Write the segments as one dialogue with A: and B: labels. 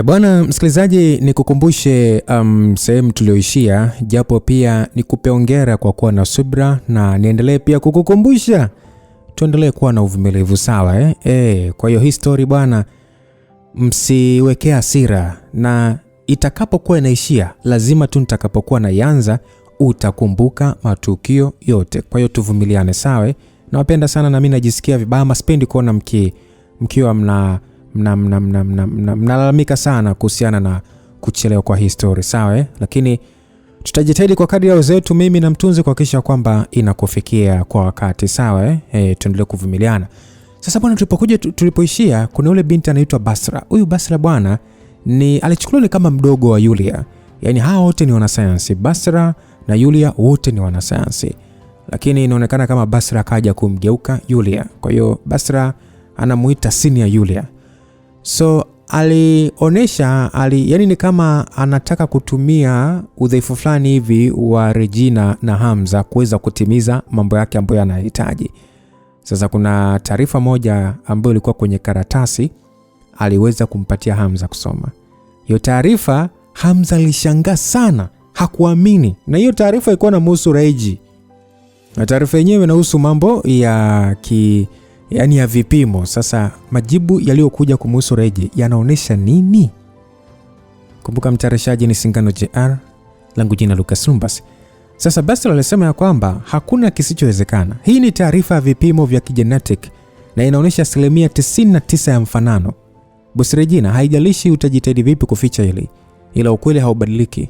A: Bwana msikilizaji, nikukumbushe sehemu tulioishia, japo pia nikupe hongera kwa kuwa na subira, na niendelee pia kukukumbusha tuendelee kuwa na uvumilivu, sawa kwa hiyo hii story bwana, msiwekea hasira, na itakapokuwa inaishia lazima tu nitakapokuwa naianza utakumbuka matukio yote. Kwa hiyo tuvumiliane, sawa? Nawapenda sana na mimi najisikia vibaya, sipendi kuona mkiwa mnalalamika sana kuhusiana na kuchelewa kwa history, sawa? Lakini tutajitahidi kwa kadri ya uwezo wetu, mimi na mtunzi, kuhakikisha kwamba inakufikia kwa wakati, sawa? Tuendelee kuvumiliana. Sasa bwana, tulipoishia kuna yule binti anaitwa Basra. Huyu Basra bwana alichukuliwa kama mdogo wa Yulia. Yaani hao wote ni wanasayansi, Basra na Yulia wote ni wanasayansi. Lakini inaonekana kama Basra kaja kumgeuka Yulia. Kwa hiyo Basra anamuita senior Yulia. So alionesha yani ni kama anataka kutumia udhaifu fulani hivi wa Regina na Hamza kuweza kutimiza mambo yake ambayo anahitaji. Sasa kuna taarifa moja ambayo ilikuwa kwenye karatasi aliweza kumpatia Hamza kusoma. Hiyo taarifa Hamza alishangaa sana, hakuamini. Na hiyo taarifa ilikuwa inamhusu Reji. Na taarifa yenyewe inahusu mambo ya ya vipimo. Sasa majibu yaliyokuja kumhusu Reji yanaonesha nini? Kumbuka mtayarishaji ni Singano JR, langu jina Lucas Lumbas. Sasa Basra alisema ya kwamba hakuna kisichowezekana. Hii ni taarifa ya vipimo vya kigenetic na inaonesha 99% ya mfanano. Boss Regina, haijalishi utajitahidi vipi kuficha hili, ila ukweli haubadiliki.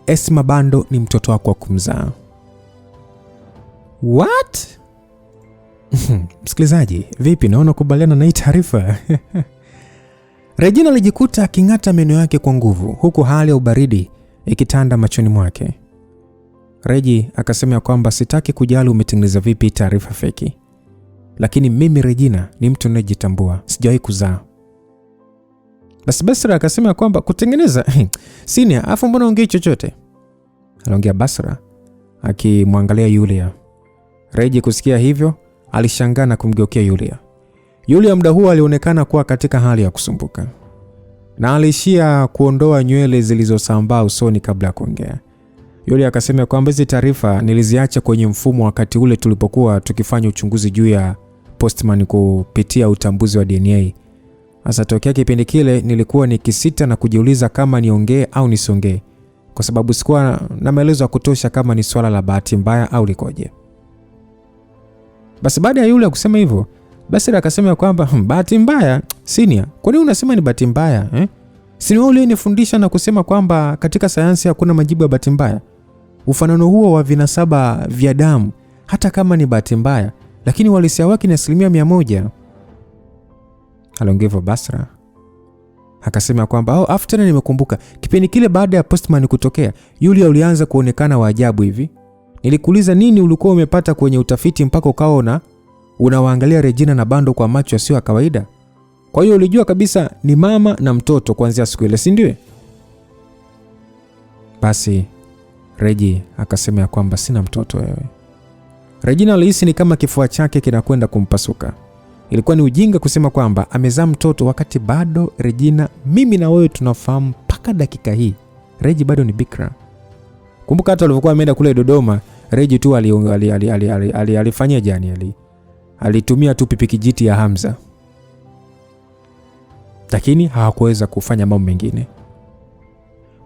A: Esma bando ni mtoto wako wa kumzaa. What? Msikilizaji, vipi, naona kubaliana na hii taarifa? Regina alijikuta aking'ata meno yake kwa nguvu, huku hali ya ubaridi ikitanda machoni mwake. Reji akasema kwamba sitaki kujali umetengeneza vipi taarifa feki, lakini mimi Regina ni mtu anayejitambua, sijawahi kuzaa. Basi Basra akasema kwamba kutengeneza senior, afu mbona ongei chochote? Aliongea Basra akimwangalia Yulia. Reji kusikia hivyo alishangaa na kumgeukia Yulia. Yulia muda huo alionekana kuwa katika hali ya kusumbuka, na alishia kuondoa nywele zilizosambaa usoni kabla ya kuongea. Yulia akasema kwamba hizo taarifa niliziacha kwenye mfumo wakati ule tulipokuwa tukifanya uchunguzi juu ya postman kupitia utambuzi wa DNA. Sasa tokea kipindi kile nilikuwa nikisita na kujiuliza kama niongee au nisiongee, kwa sababu sikuwa na maelezo ya kutosha kama ni swala la bahati mbaya au likoje. Basi baada ya Yulia kusema hivyo, Basra akasema kwamba bahati mbaya? Senior, kwa nini unasema ni bahati mbaya? Si wewe ulinifundisha na kusema kwamba katika sayansi hakuna majibu ya bahati mbaya. Ufanano huo wa vinasaba vya damu, hata kama ni bahati mbaya, lakini uhalisia wake ni 100%. Aliongea Basra. Akasema kwamba after nimekumbuka kipindi kile baada ya postman kutokea, Yulia ulianza kuonekana wa ajabu hivi. Nilikuuliza nini ulikuwa umepata kwenye utafiti mpaka ukaona unawaangalia Regina na bando kwa macho yasiyo ya kawaida. Kwa hiyo ulijua kabisa ni mama na mtoto kuanzia siku ile, si ndio? Basi Reji akasema kwamba sina mtoto wewe. Regina alihisi ni kama kifua chake kinakwenda kumpasuka. Ilikuwa ni ujinga kusema kwamba amezaa mtoto wakati bado Regina, mimi na wewe tunafahamu mpaka dakika hii Reji bado ni bikra. Kumbuka hata alipokuwa ameenda kule Dodoma, Reji tu alifanyia jani, alitumia tu pipi kijiti ya Hamza, lakini hawakuweza kufanya mambo mengine.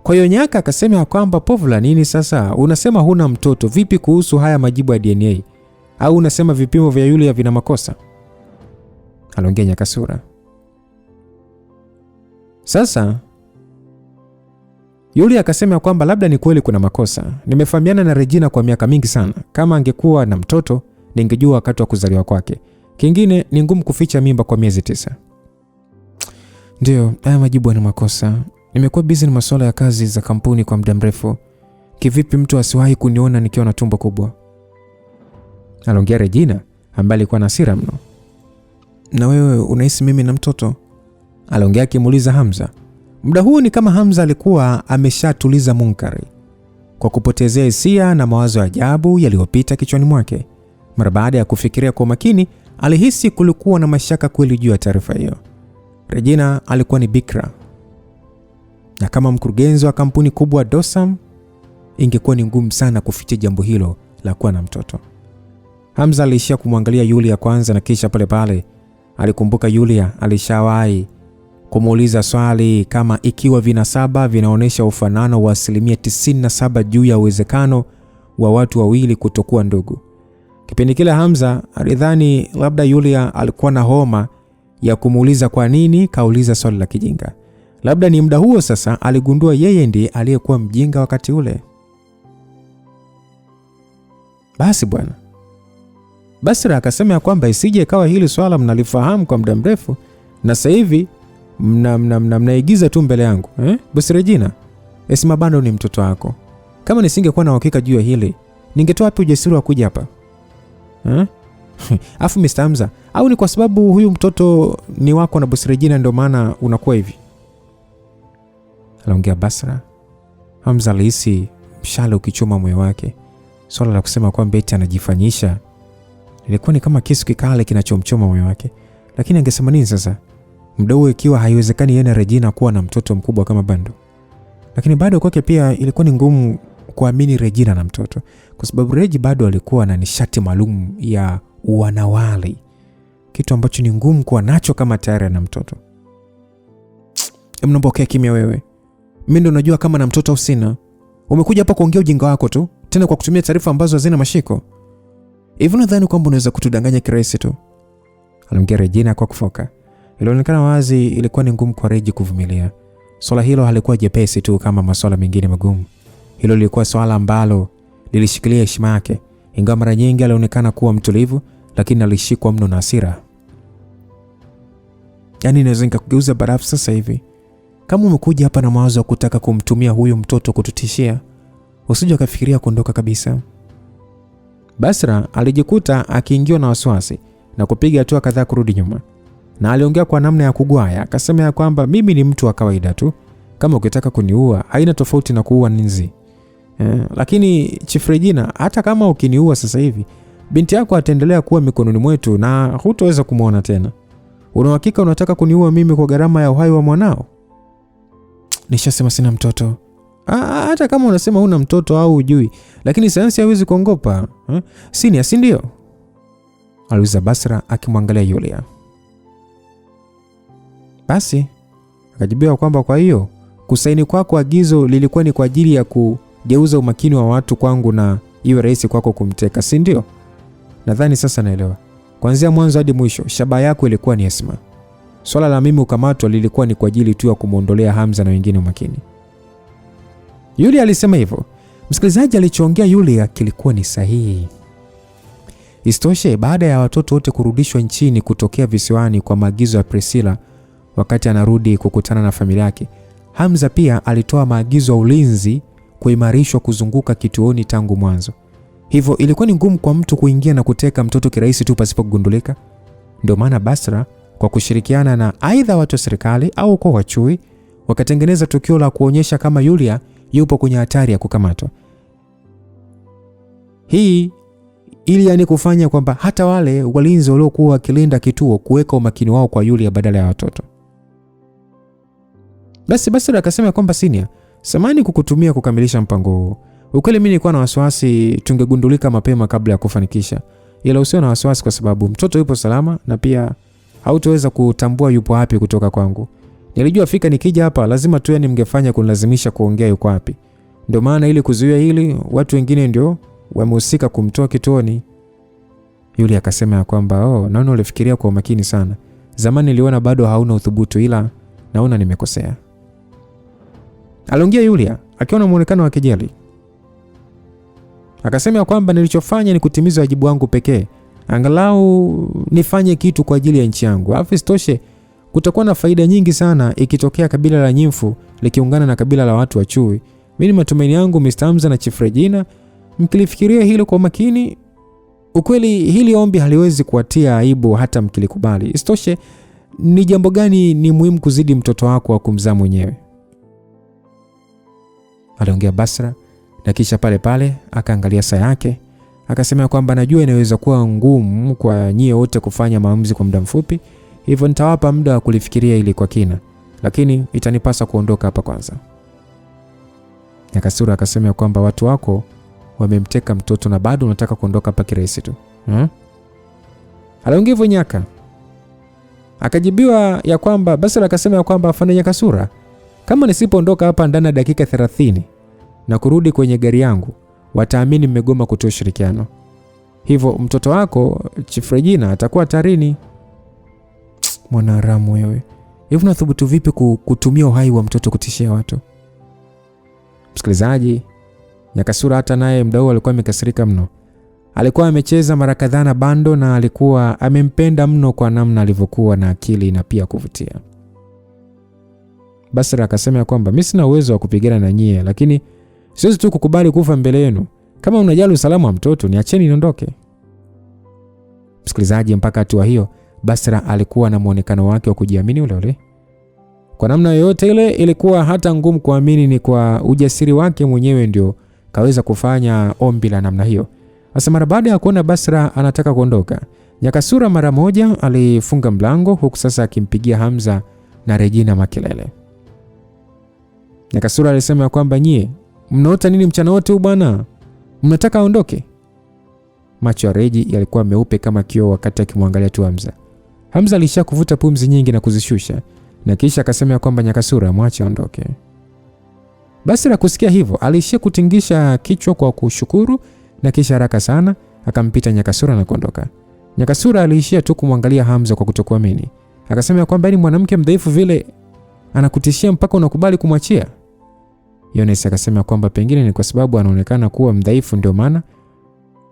A: Kwa hiyo Nyaka akasema kwamba Povla, nini sasa? Unasema huna mtoto, vipi kuhusu haya majibu ya DNA? Au unasema vipimo vya Yulia vina makosa? Aliongea Nyaka sura. Sasa Yulia akasema kwamba labda ni kweli kuna makosa. Nimefahamiana na Regina kwa miaka mingi sana. Kama angekuwa na mtoto, ningejua wakati wa kuzaliwa kwake. Kingine ni ngumu kuficha mimba kwa miezi 9. Ndio, haya majibu yana makosa. Nimekuwa busy na masuala ya kazi za kampuni kwa muda mrefu. Kivipi mtu asiwahi kuniona nikiwa na tumbo kubwa? Aliongea Regina ambaye alikuwa na hasira mno. Na wewe unahisi mimi na mtoto? Aliongea akimuuliza Hamza. Muda huo ni kama Hamza alikuwa ameshatuliza munkari kwa kupotezea hisia na mawazo ya ajabu yaliyopita kichwani mwake. Mara baada ya kufikiria kwa makini, alihisi kulikuwa na mashaka kweli juu ya taarifa hiyo. Regina alikuwa ni bikra. Na kama mkurugenzi wa kampuni kubwa Dosam, ingekuwa ni ngumu sana kuficha jambo hilo la kuwa na mtoto. Hamza aliishia kumwangalia Yulia kwanza, na kisha pale pale alikumbuka Yulia alishawahi kumuuliza swali kama ikiwa vinasaba vinaonyesha ufanano wa 97% juu ya uwezekano wa watu wawili kutokuwa ndugu. Kipindi kile Hamza alidhani labda Yulia alikuwa na homa ya kumuuliza kwa nini kauliza swali la kijinga. Labda ni muda huo sasa aligundua yeye ndiye aliyekuwa mjinga wakati ule. Basi bwana, Basra akasema ya kwamba isije ikawa hili swala mnalifahamu kwa muda mrefu na sasa hivi mnaigiza tu mbele yangu. Bosi Regina, Esma bado ni mtoto wako. Kama nisingekuwa na uhakika juu ya hili, ningetoa wapi ujasiri wa kuja hapa? Afu Mr. Hamza, au ni kwa sababu huyu mtoto ni wako na Bosi Regina ndio maana unakuwa hivi? Aliongea Basra. Hamza alihisi mshale ukichoma moyo wake. Swala la kusema kwamba eti anajifanyisha ilikuwa ni kama kisu kikale kinachomchoma moyo wake. Lakini angesema nini sasa? Muda huo ikiwa haiwezekani yeye na Regina kuwa na mtoto mkubwa kama Bando. Lakini bado kwake pia ilikuwa ni ngumu kuamini Regina na mtoto, kwa sababu Regi bado alikuwa na nishati maalum ya wanawali, kitu ambacho ni ngumu kuwa nacho kama tayari na mtoto. Mnampokea kimya wewe. Mimi ndo najua kama na mtoto au sina. Umekuja hapa kuongea ujinga wako tu, tena kwa kutumia taarifa ambazo hazina mashiko. Hivi nadhani kwamba unaweza kutudanganya kirahisi tu? Aliongea Regina kwa kufoka. Ilionekana wazi ilikuwa ni ngumu kwa Regi kuvumilia. Swala hilo halikuwa jepesi tu kama masuala mengine magumu. Hilo lilikuwa swala ambalo lilishikilia heshima yake. Ingawa mara nyingi alionekana kuwa mtulivu, lakini alishikwa mno na hasira. Yaani naweza nikakugeuza barafu sasa hivi. Kama umekuja hapa na mawazo ya kutaka kumtumia huyu mtoto kututishia, usije ukafikiria kuondoka kabisa. Basra alijikuta akiingiwa na wasiwasi na kupiga hatua kadhaa kurudi nyuma. Na aliongea kwa namna ya kugwaya, akasema ya kwamba mimi ni mtu wa kawaida tu. Kama ukitaka kuniua, haina tofauti na kuua nzi. Lakini Chief Regina, hata kama ukiniua sasa hivi, binti yako ataendelea kuwa mikononi mwetu na hutaweza kumuona tena. Una hakika unataka kuniua mimi kwa gharama ya uhai wa mwanao? Nishasema sina mtoto. Hata kama unasema huna mtoto au hujui, lakini sayansi haiwezi kuongopa. Sini, si ndio? Aliuliza Basra akimwangalia Yulia. Basi akajibiwa kwamba kwa hiyo kusaini kwako agizo lilikuwa ni kwa ajili ya kugeuza umakini wa watu kwangu na iwe rahisi kwako kumteka, si ndio? Nadhani sasa naelewa. Kuanzia mwanzo hadi mwisho shabaha yako ilikuwa ni Esma. Swala la mimi ukamatwa lilikuwa ni kwa ajili tu ya kumuondolea Hamza na wengine umakini. Yulia alisema hivyo. Msikilizaji, alichoongea Yulia kilikuwa ni sahihi. Isitoshe, baada ya watoto wote kurudishwa nchini kutokea visiwani kwa maagizo ya Priscilla, wakati anarudi kukutana na familia yake, Hamza pia alitoa maagizo ya ulinzi kuimarishwa kuzunguka kituoni tangu mwanzo. Hivyo ilikuwa ni ngumu kwa mtu kuingia na kuteka mtoto kirahisi tu pasipo kugundulika. Ndio maana Basra kwa kushirikiana na aidha watu wa serikali au kwa wachui wakatengeneza tukio la kuonyesha kama Yulia yupo kwenye hatari ya kukamatwa. Hii ili yani kufanya kwamba hata wale walinzi waliokuwa wakilinda kituo kuweka umakini wao kwa Yulia badala ya watoto. Basi Basra akasema kwamba Senior, samani kukutumia kukamilisha mpango huu. Ukweli mimi nilikuwa na wasiwasi tungegundulika mapema kabla ya kufanikisha. Ila usio na wasiwasi kwa sababu mtoto yupo salama na pia hautaweza kutambua yupo wapi kutoka kwangu. Nilijua fika nikija hapa lazima tu yani mngefanya kunilazimisha kuongea yuko wapi. Ndio maana ili kuzuia hili watu wengine ndio wamehusika kumtoa kituoni. Yule akasema kwamba naona ulifikiria kwa makini sana. Zamani niliona bado hauna uthubutu, ila naona nimekosea. Aliongea Yulia akiona muonekano wa kejeli. Akasema kwamba nilichofanya ni kutimiza wajibu wangu pekee. Angalau nifanye kitu kwa ajili ya nchi yangu. Alafu isitoshe kutakuwa na faida nyingi sana ikitokea kabila la Nyimfu likiungana na kabila la watu wa Chui. Mimi matumaini yangu Mr. Hamza na Chief Regina mkilifikiria hilo kwa makini. Ukweli hili ombi haliwezi kuatia aibu hata mkilikubali. Isitoshe ni jambo gani ni muhimu kuzidi mtoto wako wa kumzaa mwenyewe? Aliongea Basra na kisha pale pale akaangalia saa yake. Akasema kwamba najua inaweza kuwa ngumu kwa nyie wote kufanya maamuzi kwa muda mfupi. Hivyo nitawapa muda wa kulifikiria ili kwa kina. lakini itanipasa kuondoka hapa kwanza. Nyakasura akasema kwamba watu wako wamemteka mtoto na bado unataka kuondoka hapa kirahisi tu. Aliongea hivyo Nyaka. Akajibiwa ya kwamba Basra akasema ya kwamba afande Nyakasura, kama nisipoondoka hapa ndani ya dakika 30 na kurudi kwenye gari yangu, wataamini mmegoma kutoa ushirikiano. Hivyo mtoto wako Chief Regina atakuwa hatarini. Mwanaharamu wewe. Hivi unathubutu vipi kutumia uhai wa mtoto kutishia watu? Msikilizaji, Nyakasura hata naye mdau alikuwa amekasirika mno. Alikuwa amecheza mara kadhaa na Bando na alikuwa amempenda mno kwa namna alivyokuwa na akili na pia kuvutia. Basra akasema kwamba mimi sina uwezo wa kupigana na nyie, lakini siwezi tu kukubali kufa mbele yenu. Kama unajali usalama wa mtoto, niacheni niondoke. Msikilizaji, mpaka hatua hiyo Basra alikuwa na muonekano wake wa kujiamini ule ule. Kwa namna yoyote ile ilikuwa hata ngumu kuamini ni kwa ujasiri wake mwenyewe ndio kaweza kufanya ombi la namna hiyo. Sasa mara baada ya kuona Basra anataka kuondoka, Nyakasura mara moja alifunga mlango, huku sasa akimpigia Hamza na Regina makelele. Nyakasura alisema kwamba nyie mnaota nini mchana wote huu bwana? Mnataka aondoke? Macho ya Regi yalikuwa meupe kama kioo wakati akimwangalia tu Hamza. Hamza alisha kuvuta pumzi nyingi na kuzishusha, na kisha akasema kwamba Nyakasura mwache aondoke. Basra kusikia hivyo alishia kutingisha kichwa kwa kushukuru, na kisha haraka sana akampita Nyakasura na kuondoka. Nyakasura aliishia tu kumwangalia Hamza kwa kutokuamini. Akasema kwamba ni mwanamke mdhaifu vile anakutishia mpaka unakubali kumwachia. Yones akasema kwamba pengine ni kwa sababu anaonekana kuwa mdhaifu ndio maana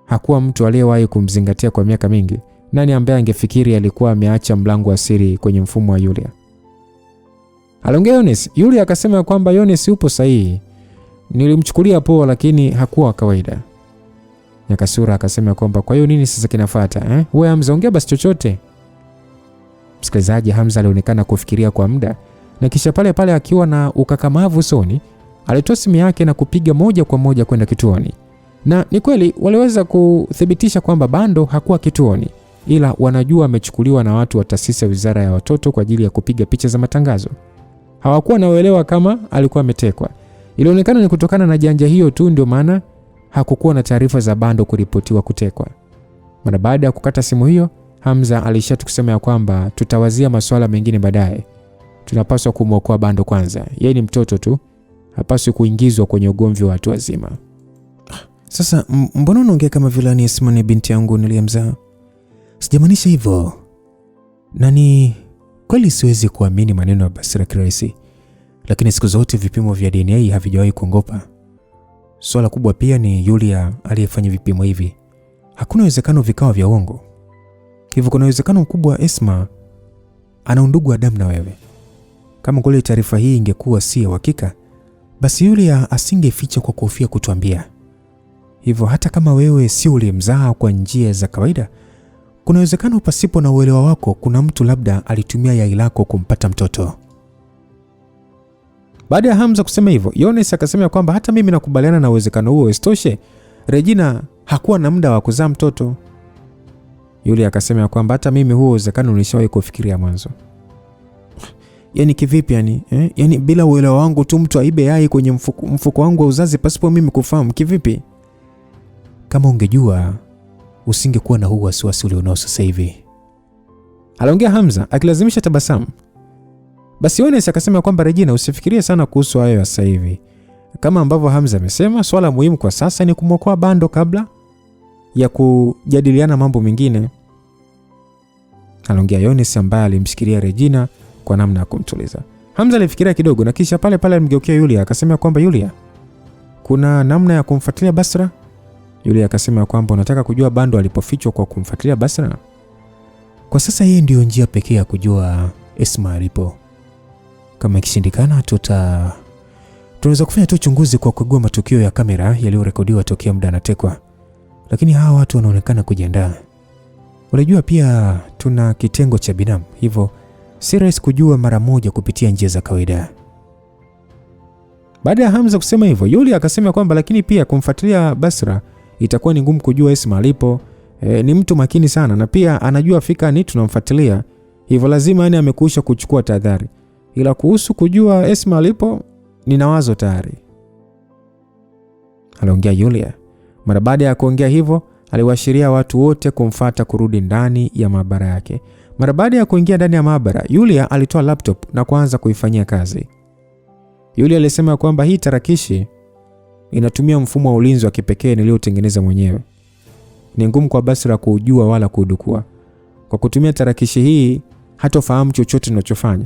A: hakuwa mtu aliyewahi kumzingatia kwa miaka mingi. Nani ambaye angefikiri alikuwa ameacha mlango wa siri kwenye mfumo wa Yulia? Aliongea Yones. Yulia akasema kwamba Yones yupo sahihi. Nilimchukulia poa lakini hakuwa kawaida. Nyakasura akasema kwamba kwa hiyo nini sasa kinafuata? Wewe Hamza ongea basi chochote. Msikilizaji, Hamza alionekana kufikiria kwa muda na kisha pale pale akiwa na ukakamavu usoni alitoa simu yake na kupiga moja kwa moja kwenda kituoni. Na ni kweli waliweza kuthibitisha kwamba Bando hakuwa kituoni, ila wanajua amechukuliwa na watu wa taasisi ya Wizara ya Watoto kwa ajili ya kupiga picha za matangazo. Hawakuwa na uelewa kama alikuwa ametekwa. Ilionekana ni kutokana na janja hiyo tu ndio maana hakukuwa na taarifa za Bando kuripotiwa kutekwa. Mara baada ya kukata simu hiyo, Hamza alishatu kusema ya kwamba tutawazia masuala mengine baadaye. Tunapaswa kumwokoa Bando kwanza. Yeye ni mtoto tu, hapaswi kuingizwa kwenye ugomvi wa watu wazima. Sasa mbona unaongea kama vile ni Esma ni binti yangu niliyemzaa? Sijamaanisha hivyo. Nani kweli siwezi kuamini maneno ya Basra kirahisi. Lakini siku zote vipimo vya DNA havijawahi kuongopa. Swala kubwa pia ni Yulia aliyefanya vipimo hivi. Hakuna uwezekano vikawa vya uongo. Hivyo kuna uwezekano mkubwa Esma ana undugu wa damu na wewe. Kama kweli taarifa hii ingekuwa si ya uhakika, basi Yulia asingeficha kwa kuhofia kutuambia. Hivyo hata kama wewe si uliyemzaa kwa njia za kawaida, kuna uwezekano pasipo na uelewa wako kuna mtu labda alitumia yai lako kumpata mtoto. Baada ya Hamza kusema hivyo, Yones akasema kwamba hata mimi nakubaliana na uwezekano huo. Isitoshe, Regina hakuwa na muda wa kuzaa mtoto. Yule akasema kwamba hata mimi huo uwezekano nilishawahi kufikiria mwanzo. Yaani kivipi yani? Yaani bila uelewa wangu tu mtu aibe yai kwenye mfuko wangu wa uzazi pasipo mimi kufahamu kivipi? Kama ungejua usingekuwa na huu wasiwasi ulionao sasa hivi. Aliongea Hamza akilazimisha tabasamu. Basi Yones akasema kwamba Regina, usifikirie sana kuhusu hayo sasa hivi. Kama ambavyo Hamza amesema, swala muhimu kwa sasa ni kumwokoa Bando kabla ya kujadiliana mambo mengine. Aliongea Yones ambaye alimshikilia Regina kwa namna ya kumtuliza. Hamza alifikiria kidogo na kisha pale pale alimgeukia Yulia akasema kwamba Yulia, kuna namna ya kumfuatilia Basra? Yulia akasema kwamba unataka kujua Bando alipofichwa kwa kumfuatilia Basra? Kwa sasa hii ndio njia pekee ya kujua Esma alipo. Kama ikishindikana tunaweza kufanya tu uchunguzi kwa kugua matukio ya kamera yaliyorekodiwa tokea muda anatekwa. Lakini hawa watu wanaonekana kujiandaa. Unajua pia tuna kitengo cha binamu, hivyo si rahisi kujua mara moja kupitia njia za kawaida. Baada ya Hamza kusema hivyo, Yulia akasema kwamba lakini pia kumfuatilia Basra itakuwa ni ngumu kujua Esma alipo. Ni mtu makini sana na pia anajua fika ni tunamfuatilia. Hivyo lazima amekwisha kuchukua tahadhari. ila kuhusu kujua Esma alipo nina wazo tayari, aliongea Yulia. Mara baada ya kuongea hivyo, aliwaashiria watu wote kumfuata kurudi ndani ya maabara yake. Mara baada ya kuingia ndani ya maabara, Yulia alitoa laptop na kuanza kuifanyia kazi. Yulia alisema kwamba hii tarakishi inatumia mfumo wa ulinzi wa kipekee niliotengeneza mwenyewe. Ni ngumu kwa Basra kujua wala kudukua. Kwa kutumia tarakishi hii, hatofahamu chochote ninachofanya.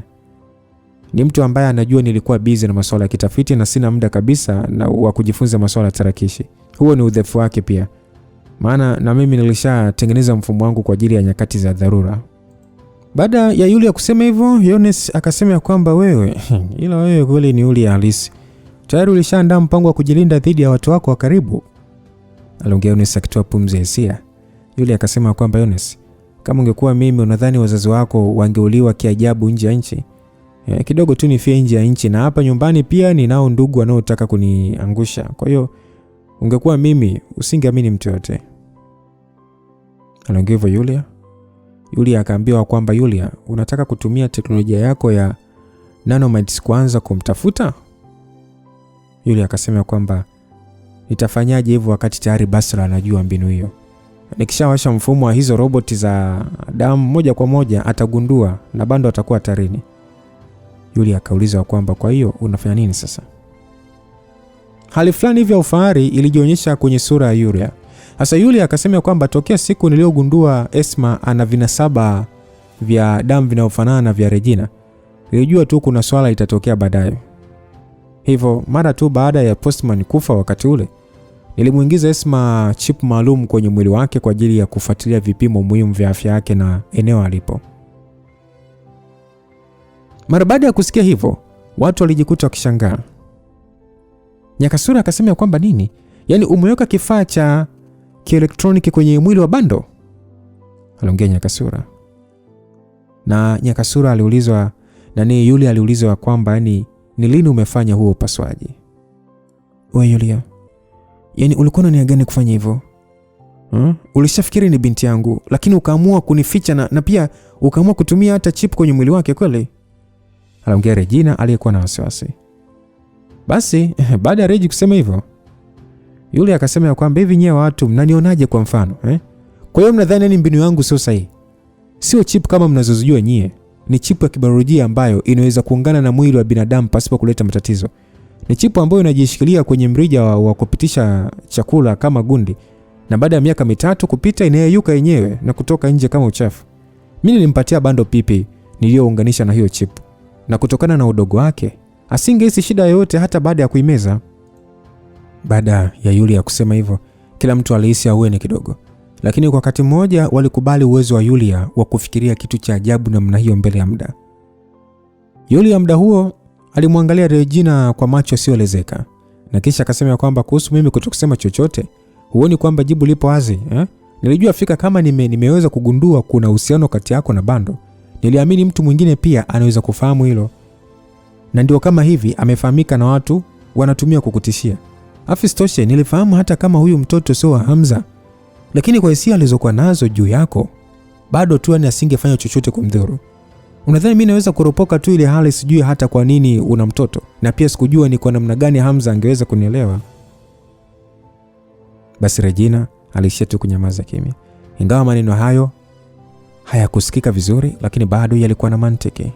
A: Ni mtu ambaye anajua nilikuwa busy na masuala ya kitafiti na sina muda kabisa wa kujifunza masuala ya tarakishi. Huo ni udhaifu wake pia. Maana na mimi nilishatengeneza mfumo wangu kwa ajili ya nyakati za dharura. Baada ya Yulia kusema hivyo, Yones akasema kwamba wewe kweli ni Yulia halisi. Tayari ulishaandaa mpango wa kujilinda dhidi ya watu wako wa karibu. Aliongea Yones akitoa pumzi hisia. Yulia akasema kwamba Yones, kama ungekuwa mimi unadhani wazazi wako wangeuliwa kiajabu nje ya nchi? Kidogo tu nifie nje ya nchi, na hapa nyumbani pia ninao ndugu wanaotaka kuniangusha. Kwa hiyo ungekuwa mimi usingeamini mtu yote. Aliongea hivyo Yulia. Yulia akaambiwa kwamba Yulia, unataka kutumia teknolojia yako ya nanomites kuanza kumtafuta? Yulia akasema kwamba nitafanyaje hivyo wakati tayari Basra anajua mbinu hiyo? Nikishawasha mfumo wa hizo roboti za damu moja kwa moja atagundua na bado atakuwa hatarini. Yulia akauliza kwamba kwa hiyo unafanya nini sasa? Hali fulani hivi ya ufahari ilijionyesha kwenye sura ya Yulia. Sasa Yulia akasema kwamba tokea siku niliyogundua Esma ana vinasaba vya damu vinaofanana na vya Regina, nilijua tu kuna swala itatokea baadaye. Hivyo mara tu baada ya Postman kufa wakati ule, nilimuingiza Esma chip maalum kwenye mwili wake kwa ajili ya kufuatilia vipimo muhimu vya afya yake na eneo alipo. Mara baada ya kusikia hivyo, watu walijikuta wakishangaa. Nyakasura akasema kwamba nini? Yaani umeweka kifaa cha kielektroniki kwenye mwili wa Bando? Aliongea Nyakasura. Na Nyakasura aliulizwa Yulia aliulizwa kwamba ni lini umefanya huo upasuaji? Wewe Yulia, yaani ulikuwa na nia gani kufanya hivyo? Ulishafikiri ni binti yangu, lakini ukaamua kunificha na pia ukaamua kutumia hata chip kwenye mwili wake kweli? Aliongea Regina aliyekuwa na wasiwasi. Basi baada ya Regi kusema hivyo, Yulia akasema kwamba hivi nyewe watu mnanionaje kwa mfano? Kwa hiyo mnadhani ni mbinu yangu sio sahihi? Sio chip kama mnazozijua nyie. Ni chip ya kibiolojia ambayo inaweza kuungana na mwili wa binadamu pasipo kuleta matatizo. Ni chip ambayo inajishikilia kwenye mrija wa kupitisha chakula kama gundi, na baada ya miaka 3 kupita inayeyuka yenyewe na kutoka nje kama uchafu. Mimi nilimpatia Bando pipi niliyounganisha na hiyo chip, na kutokana na udogo wake asingehisi shida yoyote hata baada ya kuimeza. Baada ya Yulia kusema hivyo, kila mtu alihisi ahueni kidogo, lakini kwa wakati mmoja walikubali uwezo wa Yulia wa kufikiria kitu cha ajabu namna hiyo mbele ya muda. Yulia muda huo alimwangalia Regina kwa macho yasiyoelezeka, na kisha akasema kwamba kuhusu mimi kutokusema chochote, huoni kwamba jibu lipo wazi? Nilijua fika kama nimeweza kugundua kuna uhusiano kati yako na Bando, niliamini mtu mwingine pia anaweza kufahamu hilo. Na ndio kama hivi amefahamika na watu wanatumia kukutishia. Afistoshe nilifahamu hata kama huyu mtoto sio wa Hamza, lakini kwa hisia alizokuwa nazo juu yako, bado tu asingefanya chochote kumdhuru. Unadhani mimi naweza kuropoka tu ile hali sijui hata kwa nini una mtoto? Na pia sikujua ni kwa namna gani Hamza angeweza kunielewa. Basi Regina alishia tu kunyamaza kimya. Ingawa maneno hayo hayakusikika vizuri, lakini bado yalikuwa na mantiki.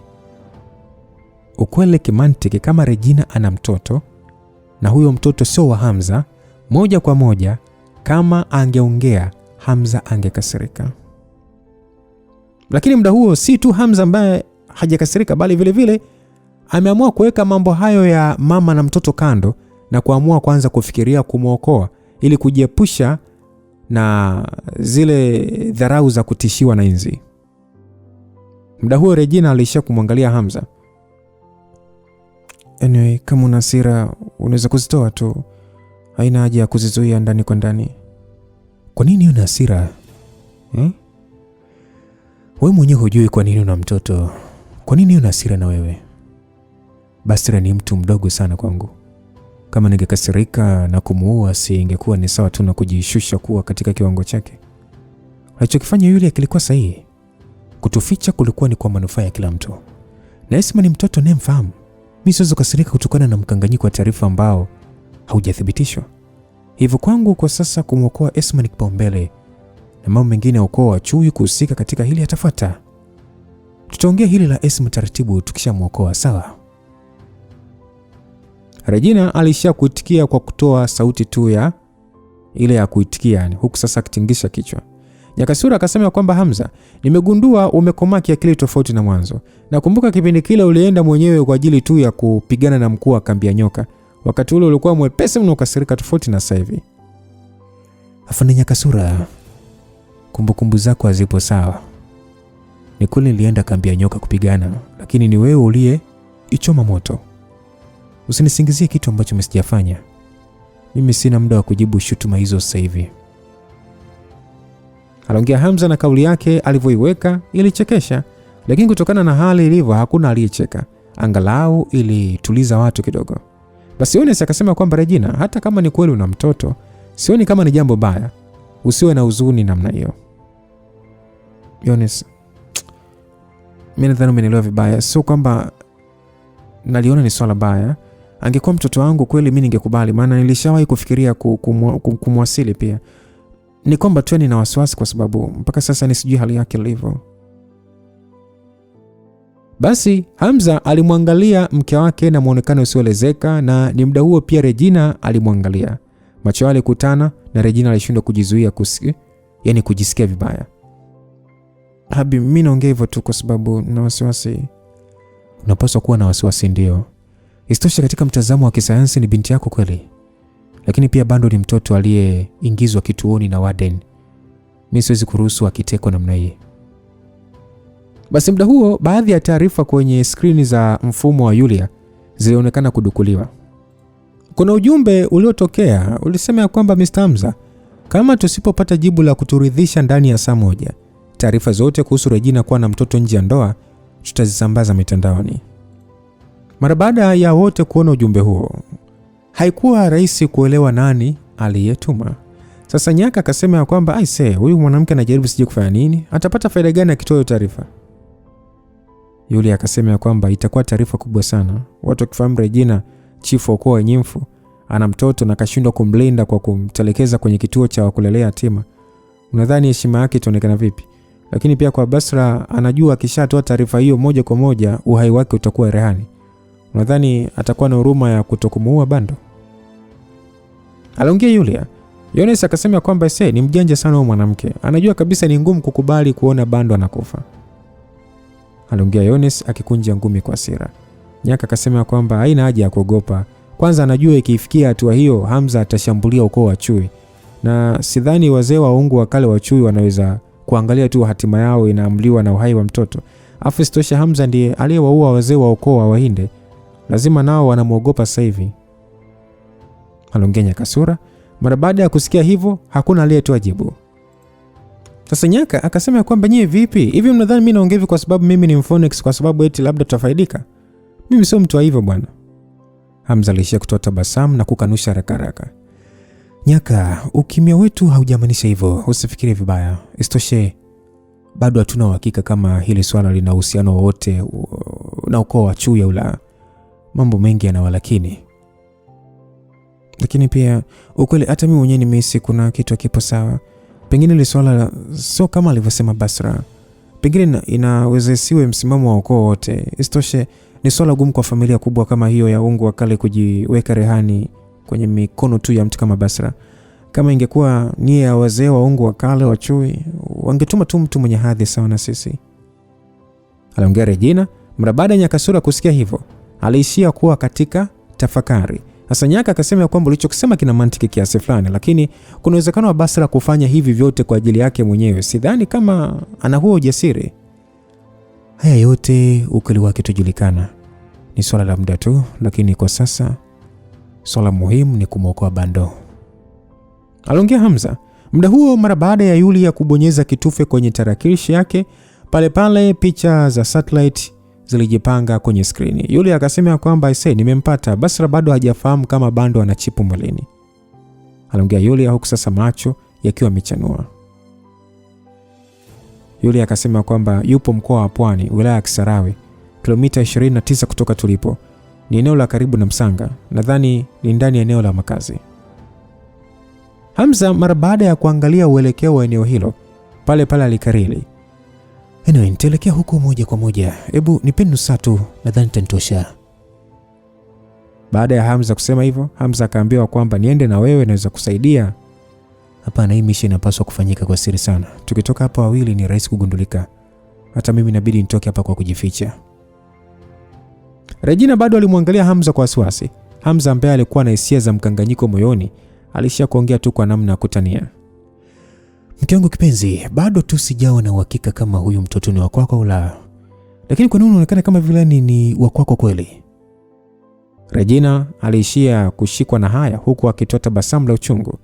A: Ukweli kimantiki, kama Regina ana mtoto na huyo mtoto sio wa Hamza, moja kwa moja kama angeongea Hamza angekasirika. Lakini muda huo si tu Hamza ambaye hajakasirika, bali vile vile ameamua kuweka mambo hayo ya mama na mtoto kando na kuamua kwanza kufikiria kumuokoa ili kujiepusha na zile dharau za kutishiwa na inzi. Muda huo Regina alisha kumwangalia Hamza. Anyway, kama una hasira unaweza kuzitoa tu, haina haja ya kuzizuia ndani kwa ndani. Kwa nini una hasira? Wewe mwenyewe hujui kwa nini una mtoto. Kwa nini una hasira na wewe? Basra ni mtu mdogo sana kwangu. Kama ningekasirika na kumuua, si ingekuwa ni sawa tu na kujishusha kuwa katika kiwango chake. Alichokifanya yule kilikuwa sahihi. Kutuficha kulikuwa ni kwa manufaa ya kila mtu. Na Esma ni mtoto ninayemfahamu. Mimi siwezi kukasirika kutokana na mkanganyiko wa taarifa ambao haujathibitishwa. Hivyo kwangu kwa sasa kumwokoa Esma ni kipaumbele, na mambo mengine ya ukoo wa Chui kuhusika katika hili yatafuata. Tutaongea hili la Esma taratibu tukishamwokoa, sawa? Regina alishia kuitikia kwa kutoa sauti tu ya ile ya kuitikia yani, huku sasa akitingisha kichwa. Nyakasura akasema kwamba Hamza, nimegundua umekomaa kiakili tofauti na mwanzo. Nakumbuka kipindi kile ulienda mwenyewe kwa ajili tu ya kupigana na mkuu wa kambi ya nyoka. Wakati ule ulikuwa mwepesi mno, ukasirika tofauti na sasa hivi. Afande Nyakasura, kumbukumbu zako hazipo sawa. Ni kweli nilienda kambi ya nyoka kupigana, lakini ni wewe uliye ichoma moto. Usinisingizie kitu ambacho msijafanya. Mimi sina muda wa kujibu shutuma hizo sasa hivi. Aliongea Hamza na kauli yake alivyoiweka ilichekesha, lakini kutokana na hali ilivyo hakuna aliyecheka. Angalau ilituliza watu kidogo. Basi Yones akasema kwamba Regina, hata kama ni kweli una mtoto, sioni kama ni jambo baya. Usiwe na huzuni namna hiyo. Yones, mimi nadhani umenielewa vibaya. Sio kwamba naliona ni swala baya. Angekuwa mtoto wangu kweli mimi ningekubali, maana nilishawahi kufikiria kumwasili pia. Ni kwamba tu nina wasiwasi kwa sababu mpaka sasa nisijui hali yake ilivyo. Basi Hamza alimwangalia mke wake na muonekano usioelezeka, na ni muda huo pia Regina alimwangalia. Macho yao yalikutana na Regina alishindwa kujizuia kujisikia vibaya. Habi, mimi naongea hivyo tu kwa sababu na wasiwasi. Unapaswa kuwa na wasiwasi ndio. Isitoshe katika mtazamo wa kisayansi ni binti yako kweli. Lakini pia bado ni mtoto aliyeingizwa kituoni na Warden. Mimi siwezi kuruhusu akitekwa namna hii. Basi muda huo baadhi ya taarifa kwenye skrini za mfumo wa Yulia zilionekana kudukuliwa. Kuna ujumbe uliotokea ulisema kwamba Mr. Hamza, kama tusipopata jibu la kuturidhisha ndani ya saa moja, taarifa zote kuhusu Regina kuwa na mtoto nje ya ndoa tutazisambaza mitandaoni. Mara baada ya wote kuona ujumbe huo, haikuwa rahisi kuelewa nani aliyetuma. Sasa Nyaka akasema kwamba aise, huyu mwanamke anajaribu sije kufanya nini? Atapata faida gani akitoa taarifa? Yule akasema kwamba itakuwa taarifa kubwa sana. Watu wakifahamu Regina, chifu wa ukoo wa Nyimfu, ana mtoto na kashindwa kumlinda kwa kumtelekeza kwenye kituo cha kulelea yatima, unadhani heshima yake itaonekana vipi? Lakini pia kwa Basra anajua akishatoa taarifa hiyo moja kwa moja uhai wake utakuwa rehani. Unadhani atakuwa na huruma ya kutokumuua Bando? Aliongea Yulia. Yones akasema kwamba ni mjanja sana huyo mwanamke. Anajua kabisa ni ngumu kukubali kuona Bando anakufa. Aliongea Yones akikunja ngumi kwa hasira. Nyaka akasema kwamba haina haja ya kuogopa. Kwanza anajua ikifikia hatua hiyo Hamza atashambulia ukoo wa Chui. Na sidhani wazee wa ungu wa kale wa Chui wanaweza kuangalia tu hatima yao inaamliwa na uhai wa mtoto. Afu isitoshe Hamza ndiye aliyewaua wazee wa ukoo wa Wahinde. Lazima nao wanamuogopa sasa hivi. Aliongea Nyakasura. Mara baada ya kusikia hivyo hakuna aliyetoa jibu. Sasa Nyaka akasema kwamba nyie vipi? Hivi mnadhani mimi naongea hivi kwa sababu mimi ni Phoenix kwa sababu eti labda tutafaidika? Mimi sio mtu wa hivyo bwana. Hamza alishia kutoa tabasamu na kukanusha haraka. Nyaka, ukimya wetu haujamaanisha hivyo, usifikiri vibaya. Isitoshe bado hatuna uhakika kama hili swala lina uhusiano wowote na ukoo wa Chui au la. Mambo mengi yanawalakini. Lakini pia ukweli hata mimi mwenyewe nimehisi kuna kitu kipo sawa. Pengine ile swala sio kama alivyosema Basra. Pengine inaweza siwe msimamo wa ukoo wote. Isitoshe ni swala gumu kwa familia kubwa kama hiyo ya ungu wa kale kujiweka rehani kwenye mikono tu ya mtu kama Basra. Kama ingekuwa nia ya wazee wa ungu wa kale wa Chui, wangetuma tu mtu mwenye hadhi sawa na sisi. Aliongea Regina. Mara baada ya Nyakasura kusikia hivyo, aliishia kuwa katika tafakari. Sasa Nyaka akasema kwamba ulichokisema kina mantiki kiasi fulani, lakini kuna uwezekano wa Basra kufanya hivi vyote kwa ajili yake mwenyewe. Sidhani kama ana huo ujasiri. Haya yote ukweli wake tujulikana. Ni swala la muda tu, lakini kwa sasa swala muhimu ni kumwokoa Bando. Aliongea Hamza. Muda huo mara baada ya Yulia kubonyeza kitufe kwenye tarakilishi yake, pale picha za satellite zilijipanga kwenye skrini. Yulia akasema kwamba nimempata. Basra bado hajafahamu kama Bando ana chipu mwilini. Aliongea Yulia huku sasa macho yakiwa yamechanua. Yulia akasema kwamba yupo mkoa wa Pwani, wilaya ya Kisarawe. kilomita 29 kutoka tulipo. Ni eneo la karibu na Msanga, nadhani ni ndani ya eneo la makazi. Hamza mara baada ya kuangalia uelekeo wa eneo hilo, pale pale alikariri, "Anyway, nitaelekea huko moja kwa moja. Hebu nipeni nusu saa tu, nadhani itanitosha." Baada ya Hamza kusema hivyo, Hamza akaambiwa kwamba niende na wewe, naweza kusaidia. "Hapana, hii mission inapaswa kufanyika kwa siri sana. Tukitoka hapa wawili ni rahisi kugundulika. Hata mimi inabidi nitoke hapa kwa kujificha." Regina bado alimwangalia Hamza kwa wasiwasi. Hamza ambaye alikuwa na hisia za mkanganyiko moyoni, alishia kuongea tu kwa namna ya kutania. "Mke wangu kipenzi, bado tu sijawa na uhakika kama huyu mtoto ni wa kwako au la. Lakini kwa nini unaonekana kama vile ni wa kwako kweli?" Regina aliishia kushikwa na haya huku akitoa tabasamu la uchungu.